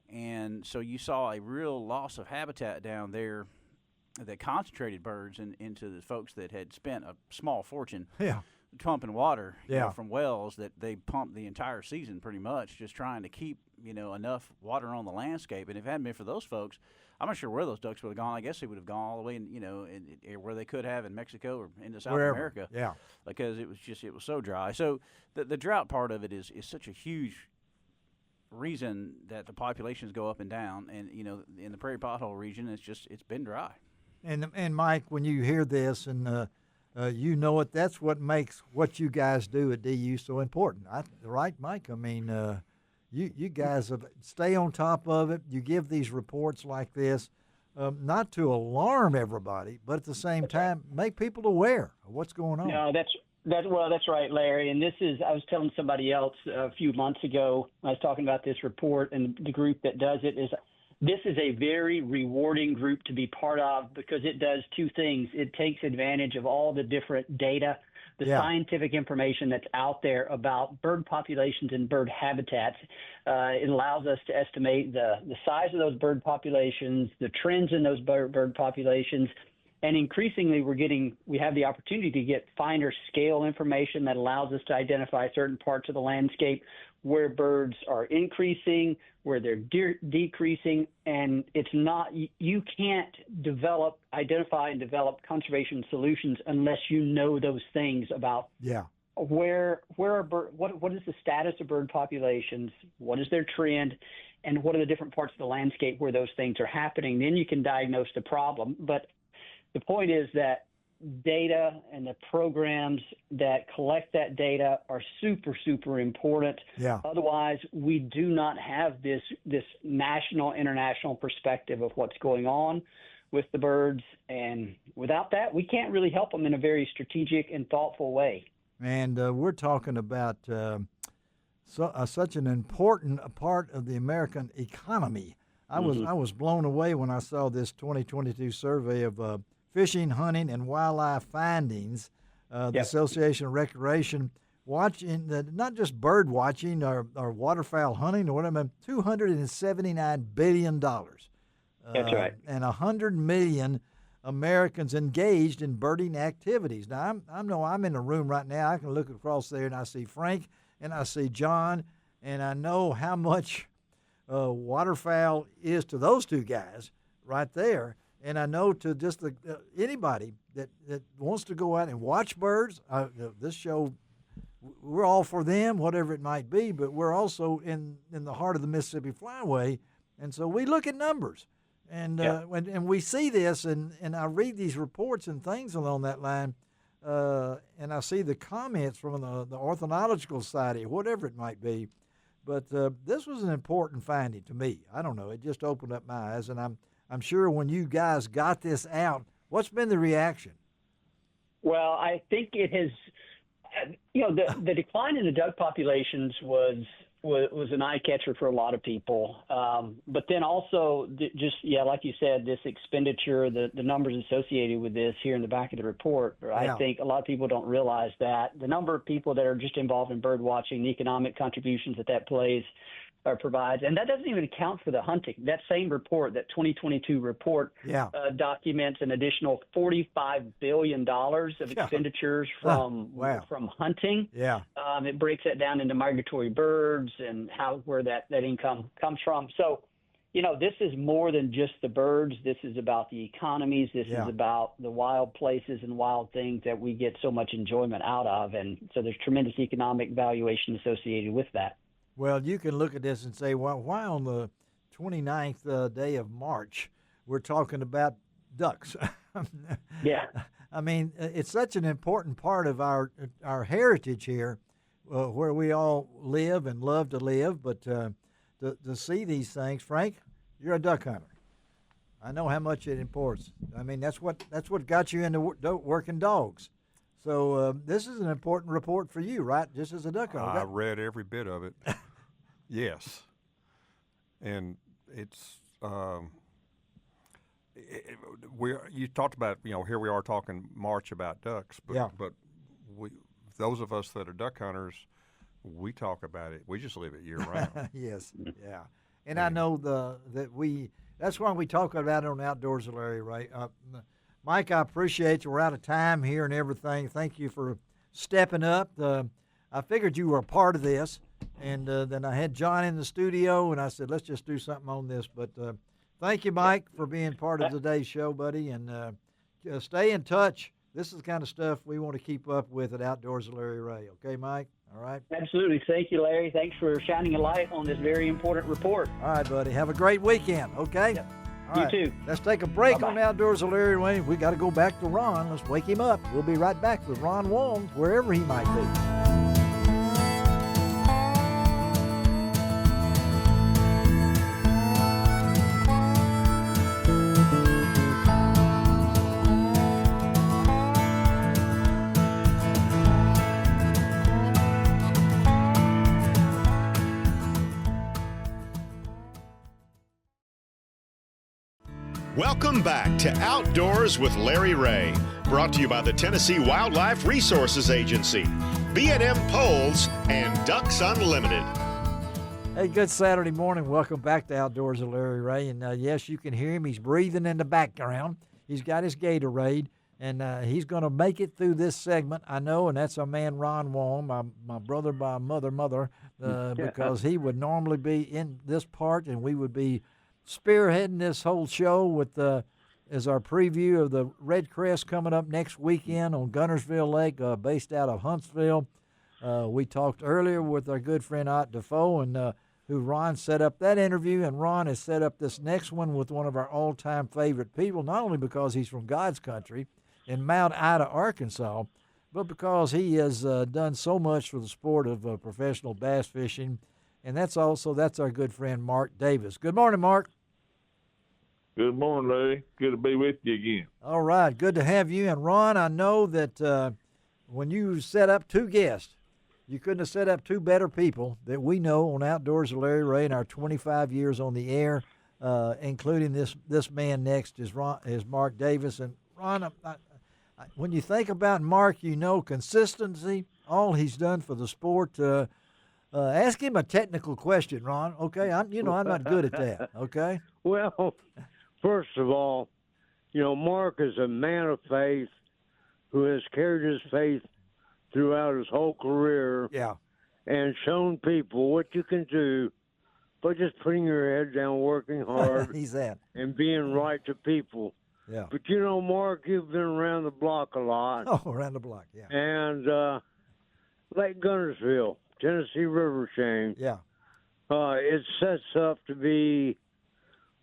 and so you saw a real loss of habitat down there that concentrated birds into the folks that had spent a small fortune pumping water from wells that they pumped the entire season pretty much, just trying to keep enough water on the landscape. And if it hadn't been for those folks, I'm not sure where those ducks would have gone. I guess they would have gone all the way, where they could have in Mexico or into South America. Yeah, because it was so dry. So the drought part of it is such a huge reason that the populations go up and down. And in the prairie pothole region, it's been dry. And Mike, when you hear this and it, that's what makes what you guys do at DU so important, right, Mike? I mean, you guys stay on top of it. You give these reports like this, not to alarm everybody, but at the same time make people aware of what's going on. No, that's right, Larry. And I was telling somebody else a few months ago. I was talking about this report, and the group that does it is. This is a very rewarding group to be part of because it does two things. It takes advantage of all the different data, the scientific information that's out there about bird populations and bird habitats. It allows us to estimate the size of those bird populations, the trends in those bird populations, and increasingly we have the opportunity to get finer scale information that allows us to identify certain parts of the landscape where birds are increasing, where they're decreasing, and it's not, you can't identify and develop conservation solutions unless you know those things about what is the status of bird populations, what is their trend, and what are the different parts of the landscape where those things are happening. Then you can diagnose the problem. But the point is that data and the programs that collect that data are super, super important. Otherwise, we do not have this national, international perspective of what's going on with the birds. And without that, we can't really help them in a very strategic and thoughtful way. And we're talking about such an important part of the American economy. I was blown away when I saw this 2022 survey of fishing, hunting, and wildlife findings, the Association of Recreation, watching, not just bird watching or waterfowl hunting or whatever, $279 billion. That's right. And 100 million Americans engaged in birding activities. Now, I'm in a room right now. I can look across there and I see Frank and I see John, and I know how much waterfowl is to those two guys right there. And I know to just anybody that wants to go out and watch birds, this show, we're all for them, whatever it might be, but we're also in the heart of the Mississippi Flyway, and so we look at numbers. And and we see this, and I read these reports and things along that line, and I see the comments from the Ornithological Society, whatever it might be. But this was an important finding to me. I don't know, it just opened up my eyes, and I'm sure when you guys got this out, what's been the reaction? Well, I think it has, the decline in the duck populations was an eye catcher for a lot of people. But then also like you said, this expenditure, the numbers associated with this here in the back of the report, I think a lot of people don't realize that the number of people that are just involved in bird watching, the economic contributions that plays, provides, and that doesn't even account for the hunting. That same report, that 2022 report, documents an additional $45 billion of expenditures from hunting. It breaks that down into migratory birds and where that income comes from. So, this is more than just the birds. This is about the economies. This is about the wild places and wild things that we get so much enjoyment out of, and so there's tremendous economic valuation associated with that. Well, you can look at this and say, well, why on the 29th day of March we're talking about ducks? I mean, it's such an important part of our heritage here, where we all live and love to live. But to see these things, Frank, you're a duck hunter. I know how much it imports. I mean, that's what got you into working dogs. So this is an important report for you, right? Just as a duck hunter. I read every bit of it. Yes. And it's you talked about, here we are talking March about ducks, but those of us that are duck hunters, we talk about it. We just live it year round. Yes, yeah. And I know that's why we talk about it on Outdoors with Larry Ray. Mike, I appreciate you. We're out of time here and everything. Thank you for stepping up. I figured you were a part of this, and then I had John in the studio, and I said, let's just do something on this. But thank you, Mike, for being part of today's show, buddy, and stay in touch. This is the kind of stuff we want to keep up with at Outdoors with Larry Ray. Okay, Mike? All right? Absolutely. Thank you, Larry. Thanks for shining a light on this very important report. All right, buddy. Have a great weekend, okay? Yep. All You too. Let's take a break Bye-bye. on Outdoors with Larry Ray. We got to go back to Ron. Let's wake him up. We'll be right back with Ron Wong, wherever he might be. Welcome back to Outdoors with Larry Ray, brought to you by the Tennessee Wildlife Resources Agency, B&M Poles, and Ducks Unlimited. Hey, good Saturday morning. Welcome back to Outdoors with Larry Ray. And yes, you can hear him. He's breathing in the background. He's got his Gatorade, and he's going to make it through this segment, I know, and that's our man Ron Wong, my brother by mother, because he would normally be in this part, and we would be spearheading this whole show with as our preview of the Red Crest coming up next weekend on Guntersville Lake, based out of Huntsville. We talked earlier with our good friend Ott Defoe, and who Ron set up that interview, and Ron has set up this next one with one of our all-time favorite people, not only because he's from God's country in Mount Ida, Arkansas, but because he has done so much for the sport of professional bass fishing. And that's our good friend Mark Davis. Good morning, Mark. Good morning, Larry. Good to be with you again. All right, good to have you. And Ron, I know that when you set up two guests, you couldn't have set up two better people that we know on Outdoors with Larry Ray in our 25 years on the air, including this man next is Mark Davis. And Ron, when you think about Mark, consistency, all he's done for the sport. Ask him a technical question, Ron. Okay, I'm not good at that. Okay. Well, first of all, Mark is a man of faith who has carried his faith throughout his whole career. Yeah. And shown people what you can do by just putting your head down, working hard. He's that. And being right to people. Yeah. But Mark, you've been around the block a lot. Oh, around the block, yeah. And Lake Guntersville, Tennessee River chain. Yeah. It sets up to be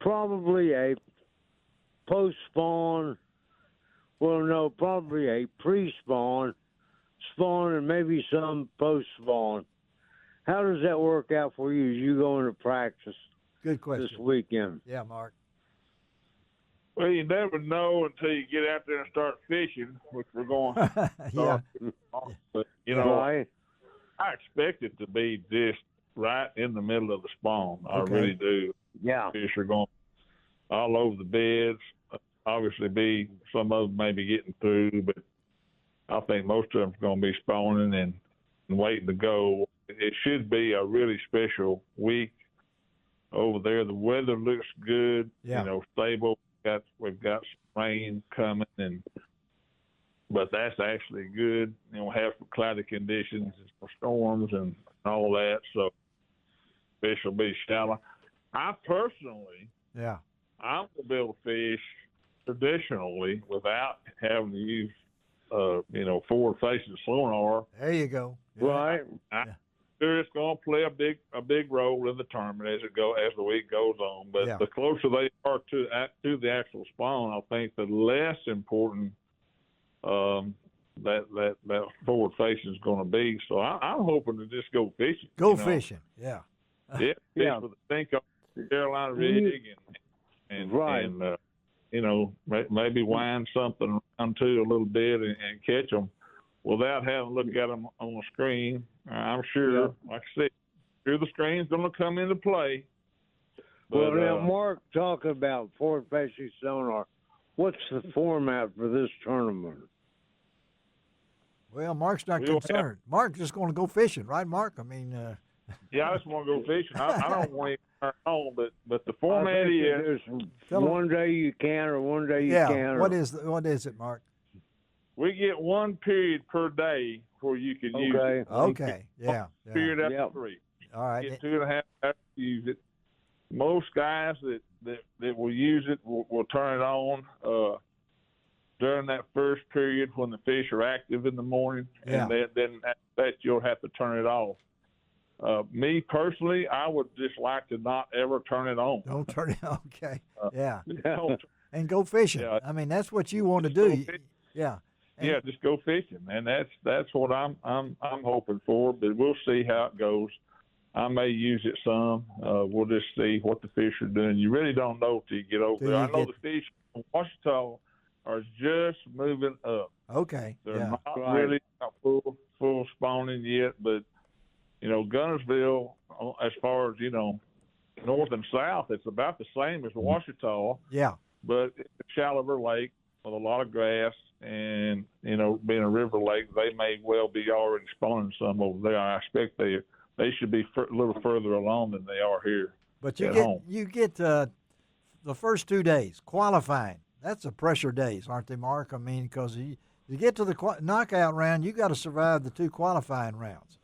probably a post-spawn, probably a pre-spawn, spawn, and maybe some post-spawn. How does that work out for you as you go into practice? Good question. This weekend? Yeah, Mark. Well, you never know until you get out there and start fishing, which we're going to start. But, right. I expect it to be just right in the middle of the spawn. I really do. Yeah. Fish are going all over the beds. Obviously, some of them may be getting through, but I think most of them are going to be spawning and waiting to go. It should be a really special week over there. The weather looks good, stable. We've got some rain coming, but that's actually good. We'll have some cloudy conditions and some storms and all that, so fish will be shallow. I personally, I'm going to be able to fish traditionally without having to use, forward-facing sonar. There you go. Yeah. Right. I'm sure it's going to play a big role in the tournament as the week goes on. But the closer they are to the actual spawn, I think the less important that forward facing is going to be. So I'm hoping to just go fishing. Fishing. Yeah. Fish with a sink on the Carolina rig and maybe wind something around too a little bit and catch them. without having to look at them on the screen. I'm sure, like I said, the screen's going to come into play. Well, now, Mark, talking about forward-facing sonar, what's the format for this tournament? Well, Mark's not concerned. Mark's just going to go fishing, right, Mark? I mean, yeah, I just want to go fishing. I don't want to turn on, but the format is one day you can or one day you can't. What is it, Mark? We get one period per day where you can use it. Okay, yeah. Period after 3. All right. Get 2.5 hours to use it. Most guys that will use it will turn it on during that first period when the fish are active in the morning, and then after that you'll have to turn it off. Me personally, I would just like to not ever turn it on. Don't turn it on. Okay. Yeah. Don't, and go fishing. Yeah. I mean, that's what you want to do. Yeah. Yeah, just go fishing, and that's what I'm hoping for. But we'll see how it goes. I may use it some. We'll just see what the fish are doing. You really don't know till you get over there. I know the fish in Washita are just moving up. Okay. They're not really full spawning yet, but Gunnersville, as far as north and south, it's about the same as Washita. Yeah. But it's a shallower lake with a lot of grass, and being a river lake, they may well be already spawning some over there. I expect they should be a little further along than they are here. But you get the first 2 days qualifying. That's the pressure days, aren't they, Mark? I mean, because you get to the knockout round, you got to survive the 2 qualifying rounds.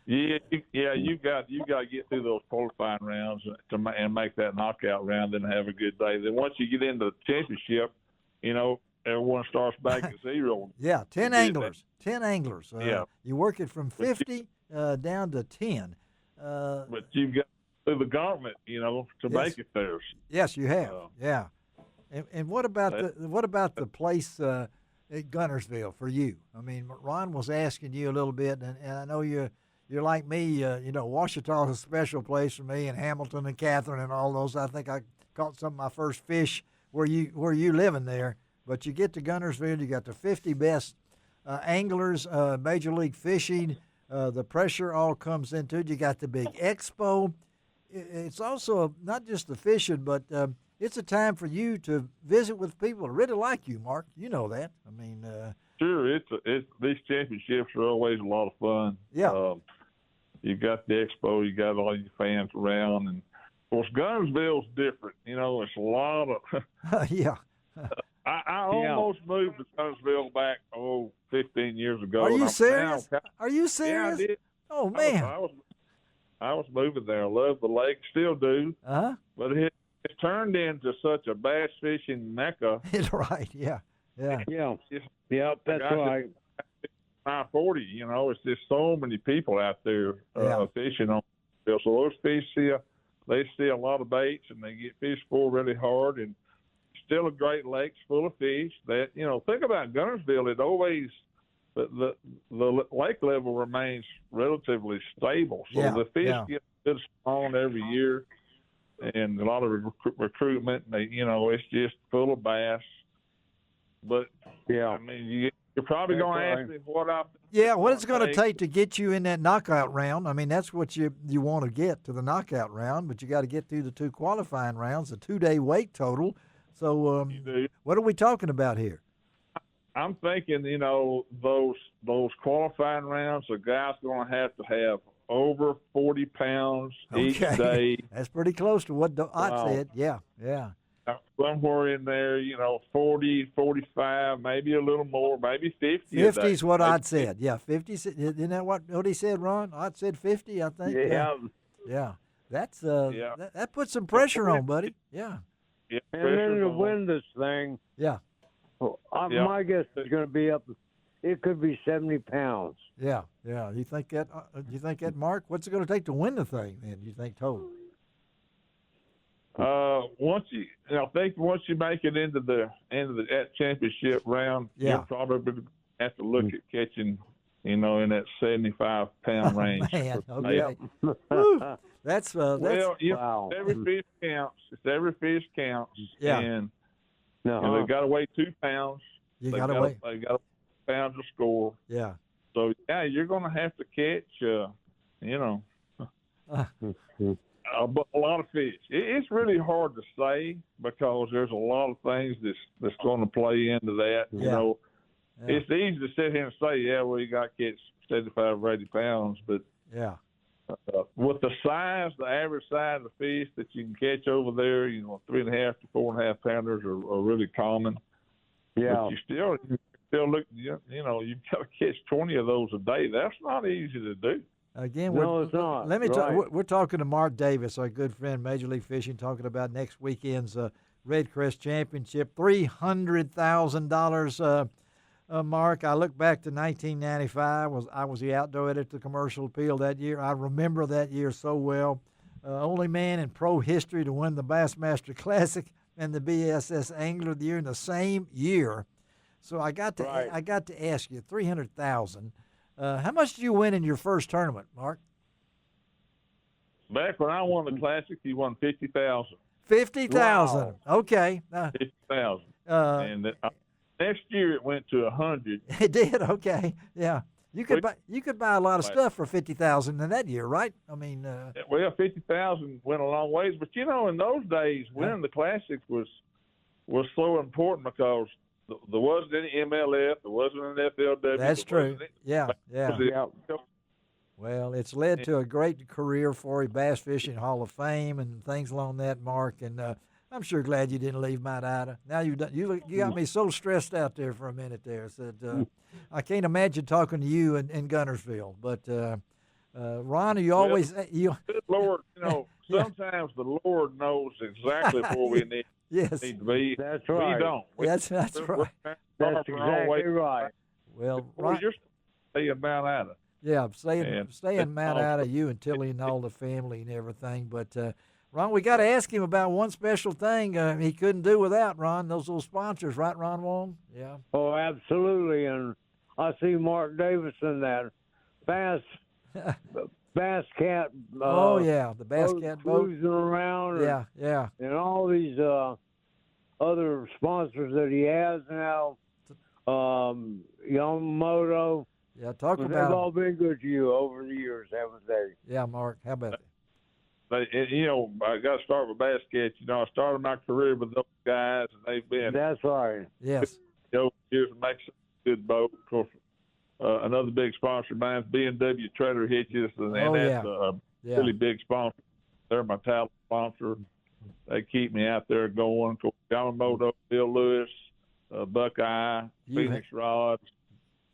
You got to get through those qualifying rounds and make that knockout round, and have a good day. Then once you get into the championship, everyone starts back at 0. Yeah, 10 anglers. 10 anglers. You work it from 50 down to 10. But you've got through the gauntlet, to make it there. Yes, you have. Yeah. And what about the place at Gunnersville for you? I mean, Ron was asking you a little bit, and I know you're like me. Washita is a special place for me, and Hamilton and Catherine and all those. I think I caught some of my first fish where you living there. But you get to Gunnersville, you got the 50 best anglers, Major League Fishing. The pressure all comes into it. You got the big expo. It's also not just the fishing, but it's a time for you to visit with people who really like you, Mark. You know that. I mean, sure. These championships are always a lot of fun. Yeah. You got the expo. You got all your fans around, and of course Gunnersville's different. It's a lot of. Yeah. I almost moved to Gunnersville back 15 years ago. Are you serious? Are you serious? Yeah, I did. Oh man. I was moving there. I love the lake, still do. But it's turned into such a bass fishing mecca. Right. Yeah. Yeah. Yeah. That's right. 540. It's just so many people out there fishing on. So those fish they see a lot of baits, and they get fished for really hard, and still a great lake full of fish. That think about Gunnersville. It always the lake level remains relatively stable, so the fish get good spawn every year, and a lot of recruitment. It's just full of bass. But I mean, you're probably going to ask me what I. Yeah, what it's going to take to get you in that knockout round. I mean, that's what you want to get to the knockout round, but you got to get through the 2 qualifying rounds, a 2-day wait total. So, what are we talking about here? I'm thinking, those qualifying rounds, a guy's going to have over 40 pounds each day. That's pretty close to what Ott said. Yeah. Somewhere in there, 40, 45, maybe a little more, maybe 50. 50 is what Ott said. Yeah, 50. Isn't that what he said, Ron? Ott said 50, I think. Yeah. That's that puts some pressure on, buddy. Yeah. Yeah, and then to win this thing, my guess is going to be up. It could be 70 pounds. Yeah. You think that? Mark? What's it going to take to win the thing? Then you think total? Once you make it into that championship round, you'll probably have to look at catching, in that 75-pound range. Man, okay. That's wow. Every fish counts. Every fish counts. Yeah. And they got to weigh 2 pounds. You got to weigh. pounds a score. Yeah. So, yeah, you're going to have to catch, but a lot of fish. It's really hard to say because there's a lot of things that's going to play into that. Yeah. You know, Yeah. it's easy to sit here and say, yeah, well, you got to catch 75 or 80 pounds, but Yeah. with the size, the average size of fish that you can catch over there, 3.5 to 4.5 pounders are really common. Yeah. But you still look, you've got to catch 20 of those a day. That's not easy to do. Again, No, it's not. Let me Right. we're talking to Mark Davis, our good friend, Major League Fishing, talking about next weekend's Red Crest Championship, $300,000. Mark, I look back to 1995. I was the outdoor editor at the Commercial Appeal that year. I remember that year so well. Only man in pro history to win the Bassmaster Classic and the BSS Angler of the Year in the same year. So I got to ask you, $300,000. How much did you win in your first tournament, Mark? Back when I won the Classic, you won $50,000. $50,000. Okay. $50,000. And next year it went to $100,000. It did. Okay. Yeah. You could buy a lot of stuff for $50,000 in that year, right? I mean, well, $50,000 went a long ways, but in those days, winning the Classics was so important because there wasn't any MLF, there wasn't an FLW. That's true. Yeah. Yeah. Well, it's led to a great career for you, Bass Fishing Hall of Fame and things along that, Mark. And I'm sure glad you didn't leave Mount Ida. Now you got me so stressed out there for a minute there. Said I can't imagine talking to you in Guntersville. But Ron, are you always you? Good Lord, sometimes the Lord knows exactly where we need. Yes, need to be. That's right. We don't. That's right. That's exactly right. Well, Ron, you're staying Mount Ida. Yeah, stay in Mount Ida, you and Tilly and all the family and everything. But Ron, we got to ask him about one special thing he couldn't do without, Ron, those little sponsors, right, Ron Wong? Yeah. Oh, absolutely. And I see Mark Davis in that Bass Cat. Oh, yeah, the Bass Cat boat. Cruising around. Yeah. And all these other sponsors that he has now, Yamamoto. Yeah, talk about they've all been good to you over the years, haven't they? Yeah, Mark, how about that? I got to start with Bass Cat. I started my career with those guys, and they've been. That's right. Yes. Years to make some good boat. Of course, another big sponsor of mine is B&W Trader Hitches, and that's a really big sponsor. They're my talent sponsor. They keep me out there going. Of course, Yamamoto, Bill Lewis, Buckeye, Phoenix Rods.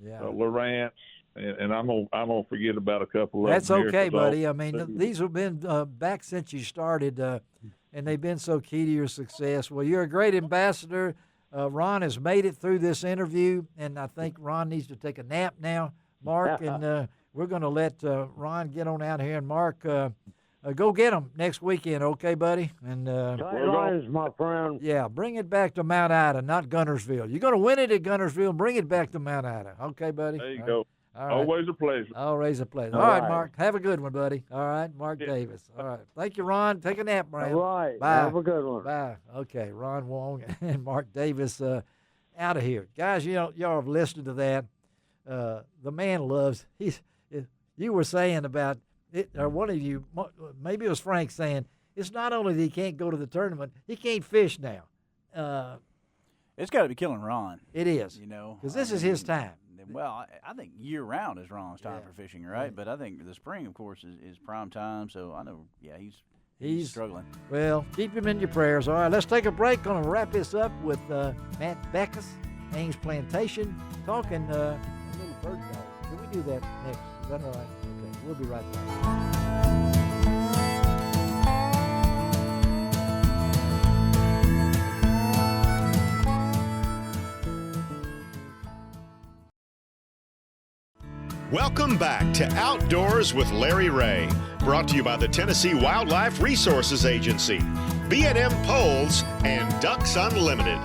Yeah, Lawrence, and I'm gonna forget about a couple of them. That's okay, buddy. I mean, these these have been back since you started, and they've been so key to your success. Well, you're a great ambassador. Ron has made it through this interview, and I think Ron needs to take a nap now, Mark, and we're going to let Ron get on out here. And Mark, go get them next weekend, okay, buddy? And lines, my friend. Yeah, bring it back to Mount Ida, not Guntersville. You're going to win it at Guntersville. Bring it back to Mount Ida, okay, buddy? There you go. All right. Always a pleasure. Always a pleasure. All right, Mark. Have a good one, buddy. All right, Mark Davis. All right. Thank you, Ron. Take a nap, Brian. All right. Bye. Have a good one. Bye. Okay, Ron Wong and Mark Davis out of here. Guys, y'all have listened to that. The man loves, you were saying about it, or one of you, maybe it was Frank saying, it's not only that he can't go to the tournament, he can't fish now. It's got to be killing Ron. It is. Because this is his time. Well, I think year-round is Ron's time for fishing, right? But I think the spring, of course, is prime time. So I know, he's struggling. Well, keep him in your prayers. All right, let's take a break. Going to wrap this up with Matt Backus, Ames Plantation, talking a little bird dog. Can we do that next? Is that all right? Okay, we'll be right back. Welcome back to Outdoors with Larry Ray, brought to you by the Tennessee Wildlife Resources Agency, B&M Poles, and Ducks Unlimited.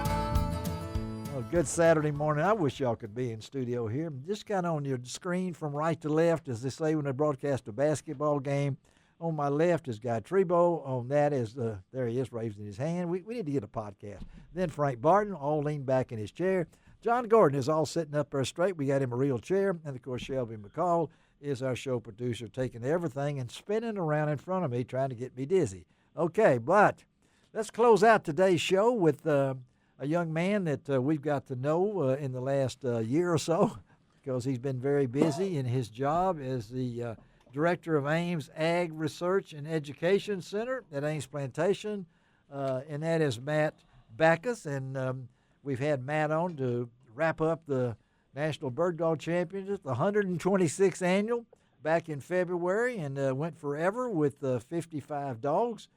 Well, good Saturday morning. I wish y'all could be in studio here. Just kind of on your screen from right to left, as they say when they broadcast a basketball game. On my left is Guy Trebo. On that is, there he is, raising his hand. We need to get a podcast. Then Frank Barton, all leaned back in his chair. John Gordon is all sitting up there straight. We got him a real chair. And, of course, Shelby McCall is our show producer, taking everything and spinning around in front of me, trying to get me dizzy. Okay, but let's close out today's show with a young man that we've got to know in the last year or so, because he's been very busy in his job as the director of Ames Ag Research and Education Center at Ames Plantation, and that is Matt Backus. And we've had Matt on to wrap up the National Bird Dog Championship, the 126th annual, back in February, and went forever with 55 dogs.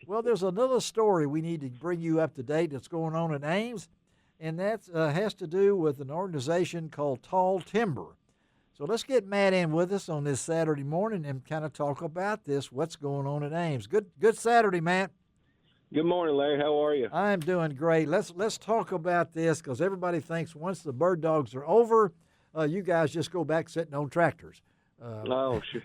Well, there's another story we need to bring you up to date that's going on at Ames, and that has to do with an organization called Tall Timber. So let's get Matt in with us on this Saturday morning and kind of talk about this, what's going on at Ames. Good Saturday, Matt. Good morning, Larry. How are you? I'm doing great. Let's talk about this, because everybody thinks once the bird dogs are over, you guys just go back sitting on tractors. Oh, sure.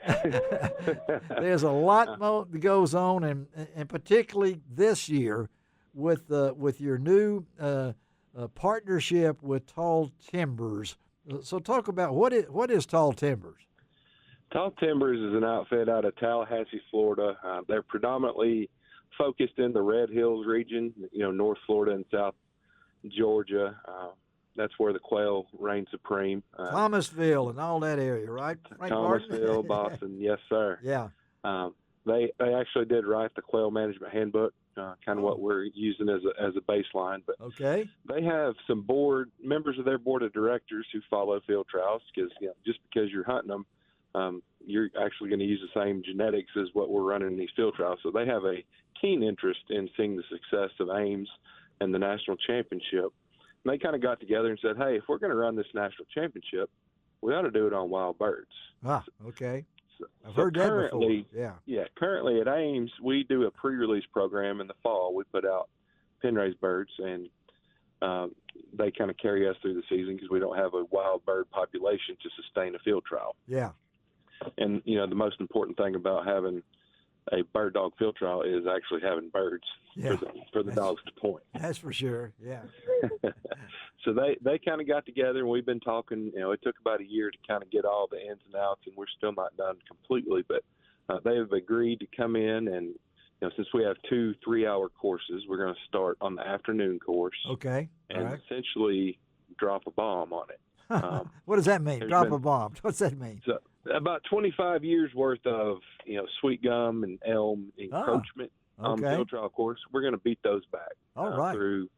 There's a lot more that goes on, and particularly this year with your new partnership with Tall Timbers. So talk about what is Tall Timbers? Tall Timbers is an outfit out of Tallahassee, Florida. They're predominantly focused in the Red Hills region, North Florida and South Georgia. That's where the quail reign supreme. Thomasville and all that area, right? Frank Thomasville, Boston, yes, sir. Yeah. They actually did write the quail management handbook, kind of what we're using as a baseline. But okay, they have some members of their board of directors who follow field trials, because just because you're hunting them, you're actually going to use the same genetics as what we're running in these field trials. So they have a keen interest in seeing the success of Ames and the national championship. And they kind of got together and said, hey, if we're going to run this national championship, we ought to do it on wild birds. Ah, okay. I've heard that before. Yeah, currently at Ames, we do a pre-release program in the fall. We put out pen-raised birds, and they kind of carry us through the season because we don't have a wild bird population to sustain a field trial. Yeah. And, the most important thing about having a bird dog field trial is actually having birds for the dogs to point. That's for sure, yeah. So they kind of got together, and we've been talking. It took about a year to kind of get all the ins and outs, and we're still not done completely. But they have agreed to come in, and since we have 2 3-hour courses, we're going to start on the afternoon course. Okay, and essentially drop a bomb on it. What does that mean? Drop a bomb. What's that mean? So about 25 years worth of sweet gum and elm encroachment on the field trial course. We're going to beat those back. All right. Through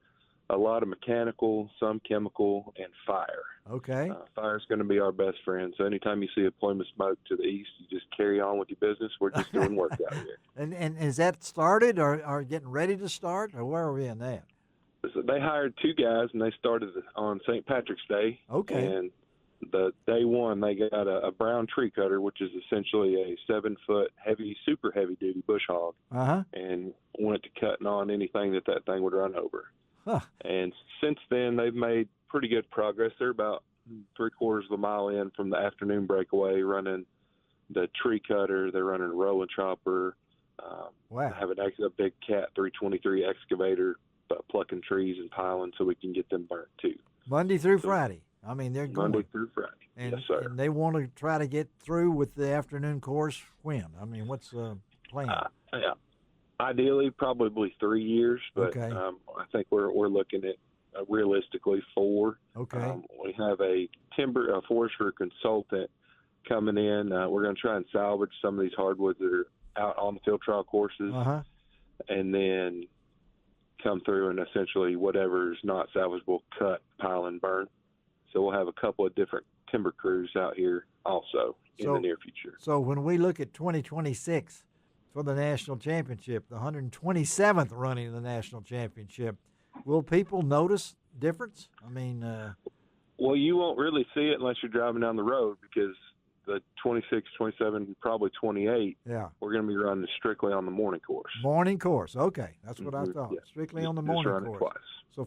a lot of mechanical, some chemical, and fire. Okay. Fire's going to be our best friend. So anytime you see a plume of smoke to the east, you just carry on with your business. We're just doing work out here. And is that started or getting ready to start, or where are we in that? So they hired 2 guys, and they started on St. Patrick's Day. Okay. And the day one, they got a brown tree cutter, which is essentially a 7-foot super heavy duty bush hog, and went to cutting on anything that thing would run over. Huh. And since then, they've made pretty good progress. They're about 3/4 of a mile in from the afternoon breakaway, running the tree cutter. They're running a rolling chopper. Wow. Have a big Cat 323 excavator, plucking trees and piling so we can get them burnt too. Monday through Friday. I mean, they're going. Monday through Friday. And, yes, sir. And they want to try to get through with the afternoon course when? I mean, what's the plan? Yeah. Ideally, probably 3 years, but okay. I think we're looking at realistically 4. Okay. We have a forester consultant coming in. We're going to try and salvage some of these hardwoods that are out on the field trial courses, and then come through and essentially whatever's not salvageable, cut, pile, and burn. So we'll have a couple of different timber crews out here also in the near future. So when we look at 2026 for the national championship, the 127th running of the national championship, will people notice difference? I mean, well, you won't really see it unless you're driving down the road, because the 26, 27, probably 28, we're going to be running strictly on the morning course. Morning course, okay. That's what I thought. Yeah. Strictly on the morning course. Twice. So,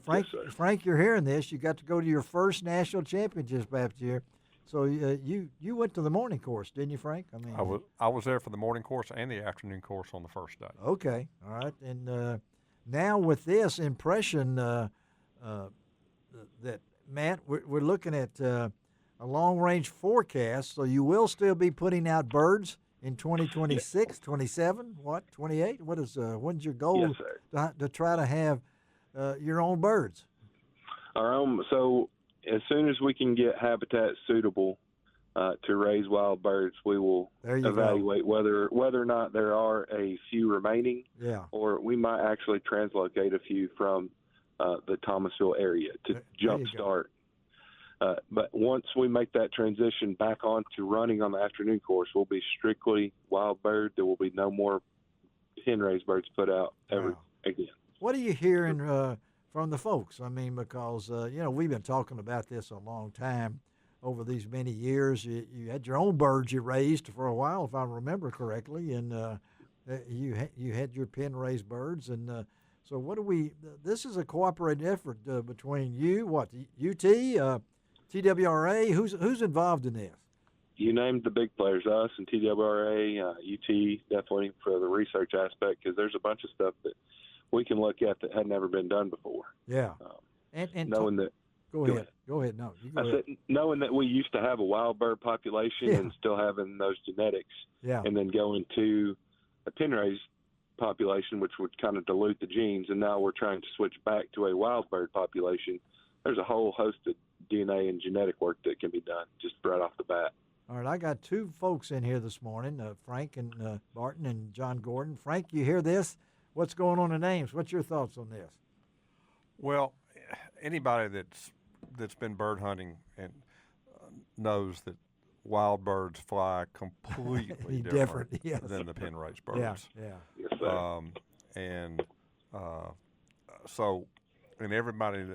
Frank, you're hearing this. You got to go to your first national championship last year. So you went to the morning course, didn't you, Frank? I mean, I was there for the morning course and the afternoon course on the first day. Okay, all right. And now with this impression that Matt, we're looking at a long-range forecast, so you will still be putting out birds in 2026, 27, what, 28? What is when's your goal to try to have your own birds? Our own. So as soon as we can get habitat suitable to raise wild birds, we will evaluate whether or not there are a few remaining, or we might actually translocate a few from the Thomasville area to jumpstart. But once we make that transition back on to running on the afternoon course, we'll be strictly wild bird. There will be no more pen-raised birds put out ever again. What are you hearing from the folks? I mean, because, we've been talking about this a long time over these many years. You had your own birds you raised for a while, if I remember correctly, and you had your pen-raised birds. And so what do this is a cooperative effort between you, UT, TWRA, who's involved in this? You named the big players, us and TWRA, UT, definitely for the research aspect, because there's a bunch of stuff that we can look at that had never been done before. Yeah. And knowing that. Go ahead. No, you go ahead. Said, knowing that we used to have a wild bird population and still having those genetics, and then going to a pen-raised population, which would kind of dilute the genes, and now we're trying to switch back to a wild bird population. There's a whole host of DNA and genetic work that can be done just right off the bat. All right, I got two folks in here this morning, Frank and Barton and John Gordon. Frank, you hear this? What's going on in Ames? What's your thoughts on this? Well, anybody that's been bird hunting and knows that wild birds fly completely different than the pen-raised birds. Yes, sir. And everybody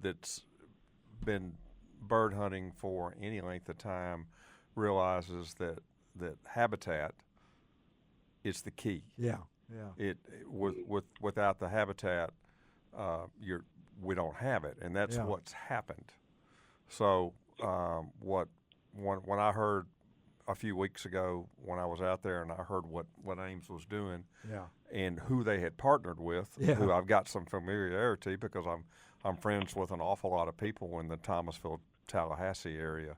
that's been bird hunting for any length of time realizes that habitat is the key. Without the habitat, we don't have it, and that's what's happened. So when I heard a few weeks ago when I was out there and I heard what Ames was doing, and who they had partnered with, who I've got some familiarity because I'm friends with an awful lot of people in the Thomasville, Tallahassee area.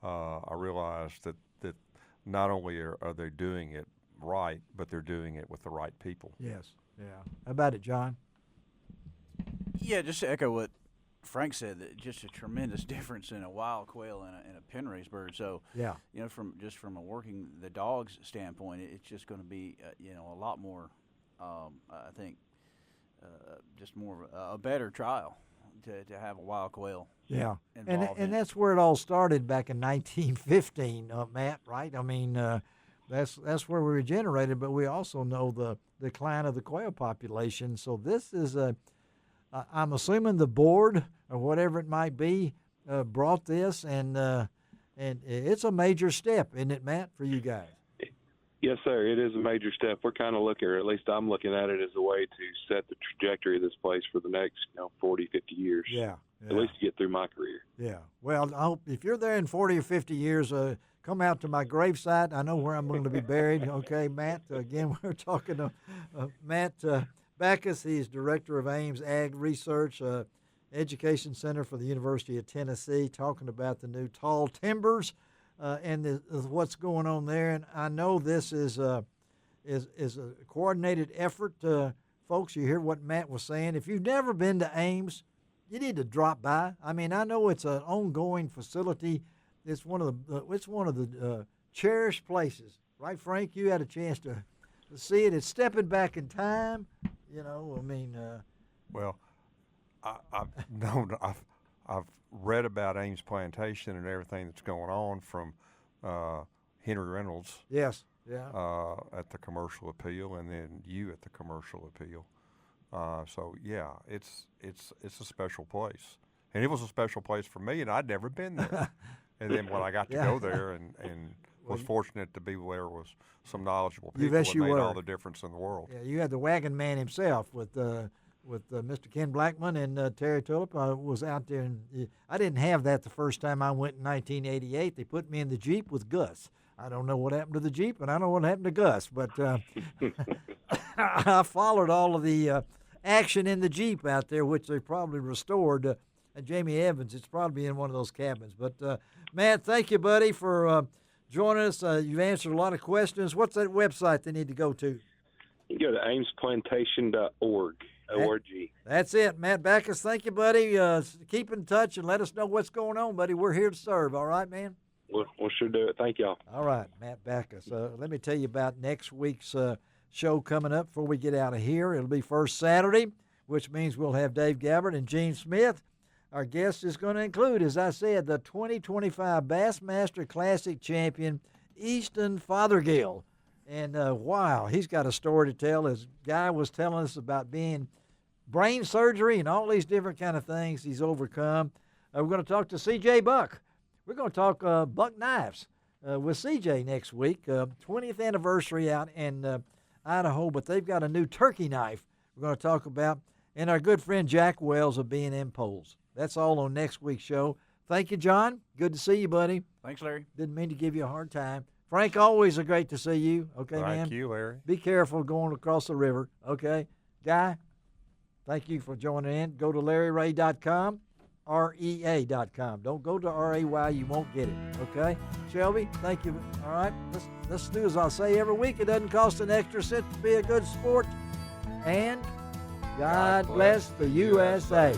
I realized that not only are they doing it right, but they're doing it with the right people. Yes, How about it, John? Yeah, just to echo what Frank said, that just a tremendous difference in a wild quail and a pen-raised bird. So, from a working the dogs standpoint, it's just going to be a lot more. I think just more of a better trial to have a wild quail. And that's where it all started back in 1915, Matt. Right? I mean, that's where we were generated, but we also know the decline of the quail population. So this is I'm assuming the board or whatever it might be brought this, and it's a major step, isn't it, Matt, for you guys? Yes, sir. It is a major step. We're kind of looking, or at least I'm looking at it as a way to set the trajectory of this place for the next 40, 50 years. At least to get through my career. Well, I hope if you're there in 40 or 50 years, come out to my gravesite. I know where I'm going to be buried. Okay, Matt. Again, we're talking to Matt Backus. He's director of Ames Ag Research Education Center for the University of Tennessee, talking about the new tall timbers and what's going on there. And I know this is a coordinated effort. Folks, you hear what Matt was saying. If you've never been to Ames, you need to drop by. I mean, I know it's an ongoing facility. It's one of the cherished places, right, Frank? You had a chance to see it. It's stepping back in time. Well, I've read about Ames Plantation and everything that's going on from Henry Reynolds. At the Commercial Appeal, and then you at the Commercial Appeal. It's a special place, and it was a special place for me, and I'd never been there. And then when I got to go there and was fortunate to be there with some knowledgeable people, it made all the difference in the world. Yeah, you had the wagon man himself with Mr. Ken Blackman and Terry Tulip. I was out there, and I didn't have that the first time I went in 1988. They put me in the Jeep with Gus. I don't know what happened to the Jeep, and I don't know what happened to Gus, but I followed all of the action in the Jeep out there, which they probably restored Jamie Evans, it's probably in one of those cabins. But, Matt, thank you, buddy, for joining us. You've answered a lot of questions. What's that website they need to go to? You can go to amesplantation.org. O-R-G. That's it. Matt Backus, thank you, buddy. Keep in touch and let us know what's going on, buddy. We're here to serve. All right, man? We'll sure do it. Thank y'all. All right, Matt Backus. Let me tell you about next week's show coming up before we get out of here. It'll be first Saturday, which means we'll have Dave Gabbard and Gene Smith. Our guest is going to include, as I said, the 2025 Bassmaster Classic champion, Easton Fothergill. And, wow, he's got a story to tell. His guy was telling us about being brain surgery and all these different kind of things he's overcome. We're going to talk to C.J. Buck. We're going to talk Buck Knives with C.J. next week. 20th anniversary out in Idaho, but they've got a new turkey knife we're going to talk about. And our good friend Jack Wells of B&M Poles. That's all on next week's show. Thank you, John. Good to see you, buddy. Thanks, Larry. Didn't mean to give you a hard time. Frank, always a great to see you. Okay, man? Thank you, Larry. Be careful going across the river, okay? Guy, thank you for joining in. Go to LarryRay.com, REA.com. Don't go to RAY, you won't get it, okay? Shelby, thank you. All right, let's do as I say every week. It doesn't cost an extra cent to be a good sport. And God bless the USA.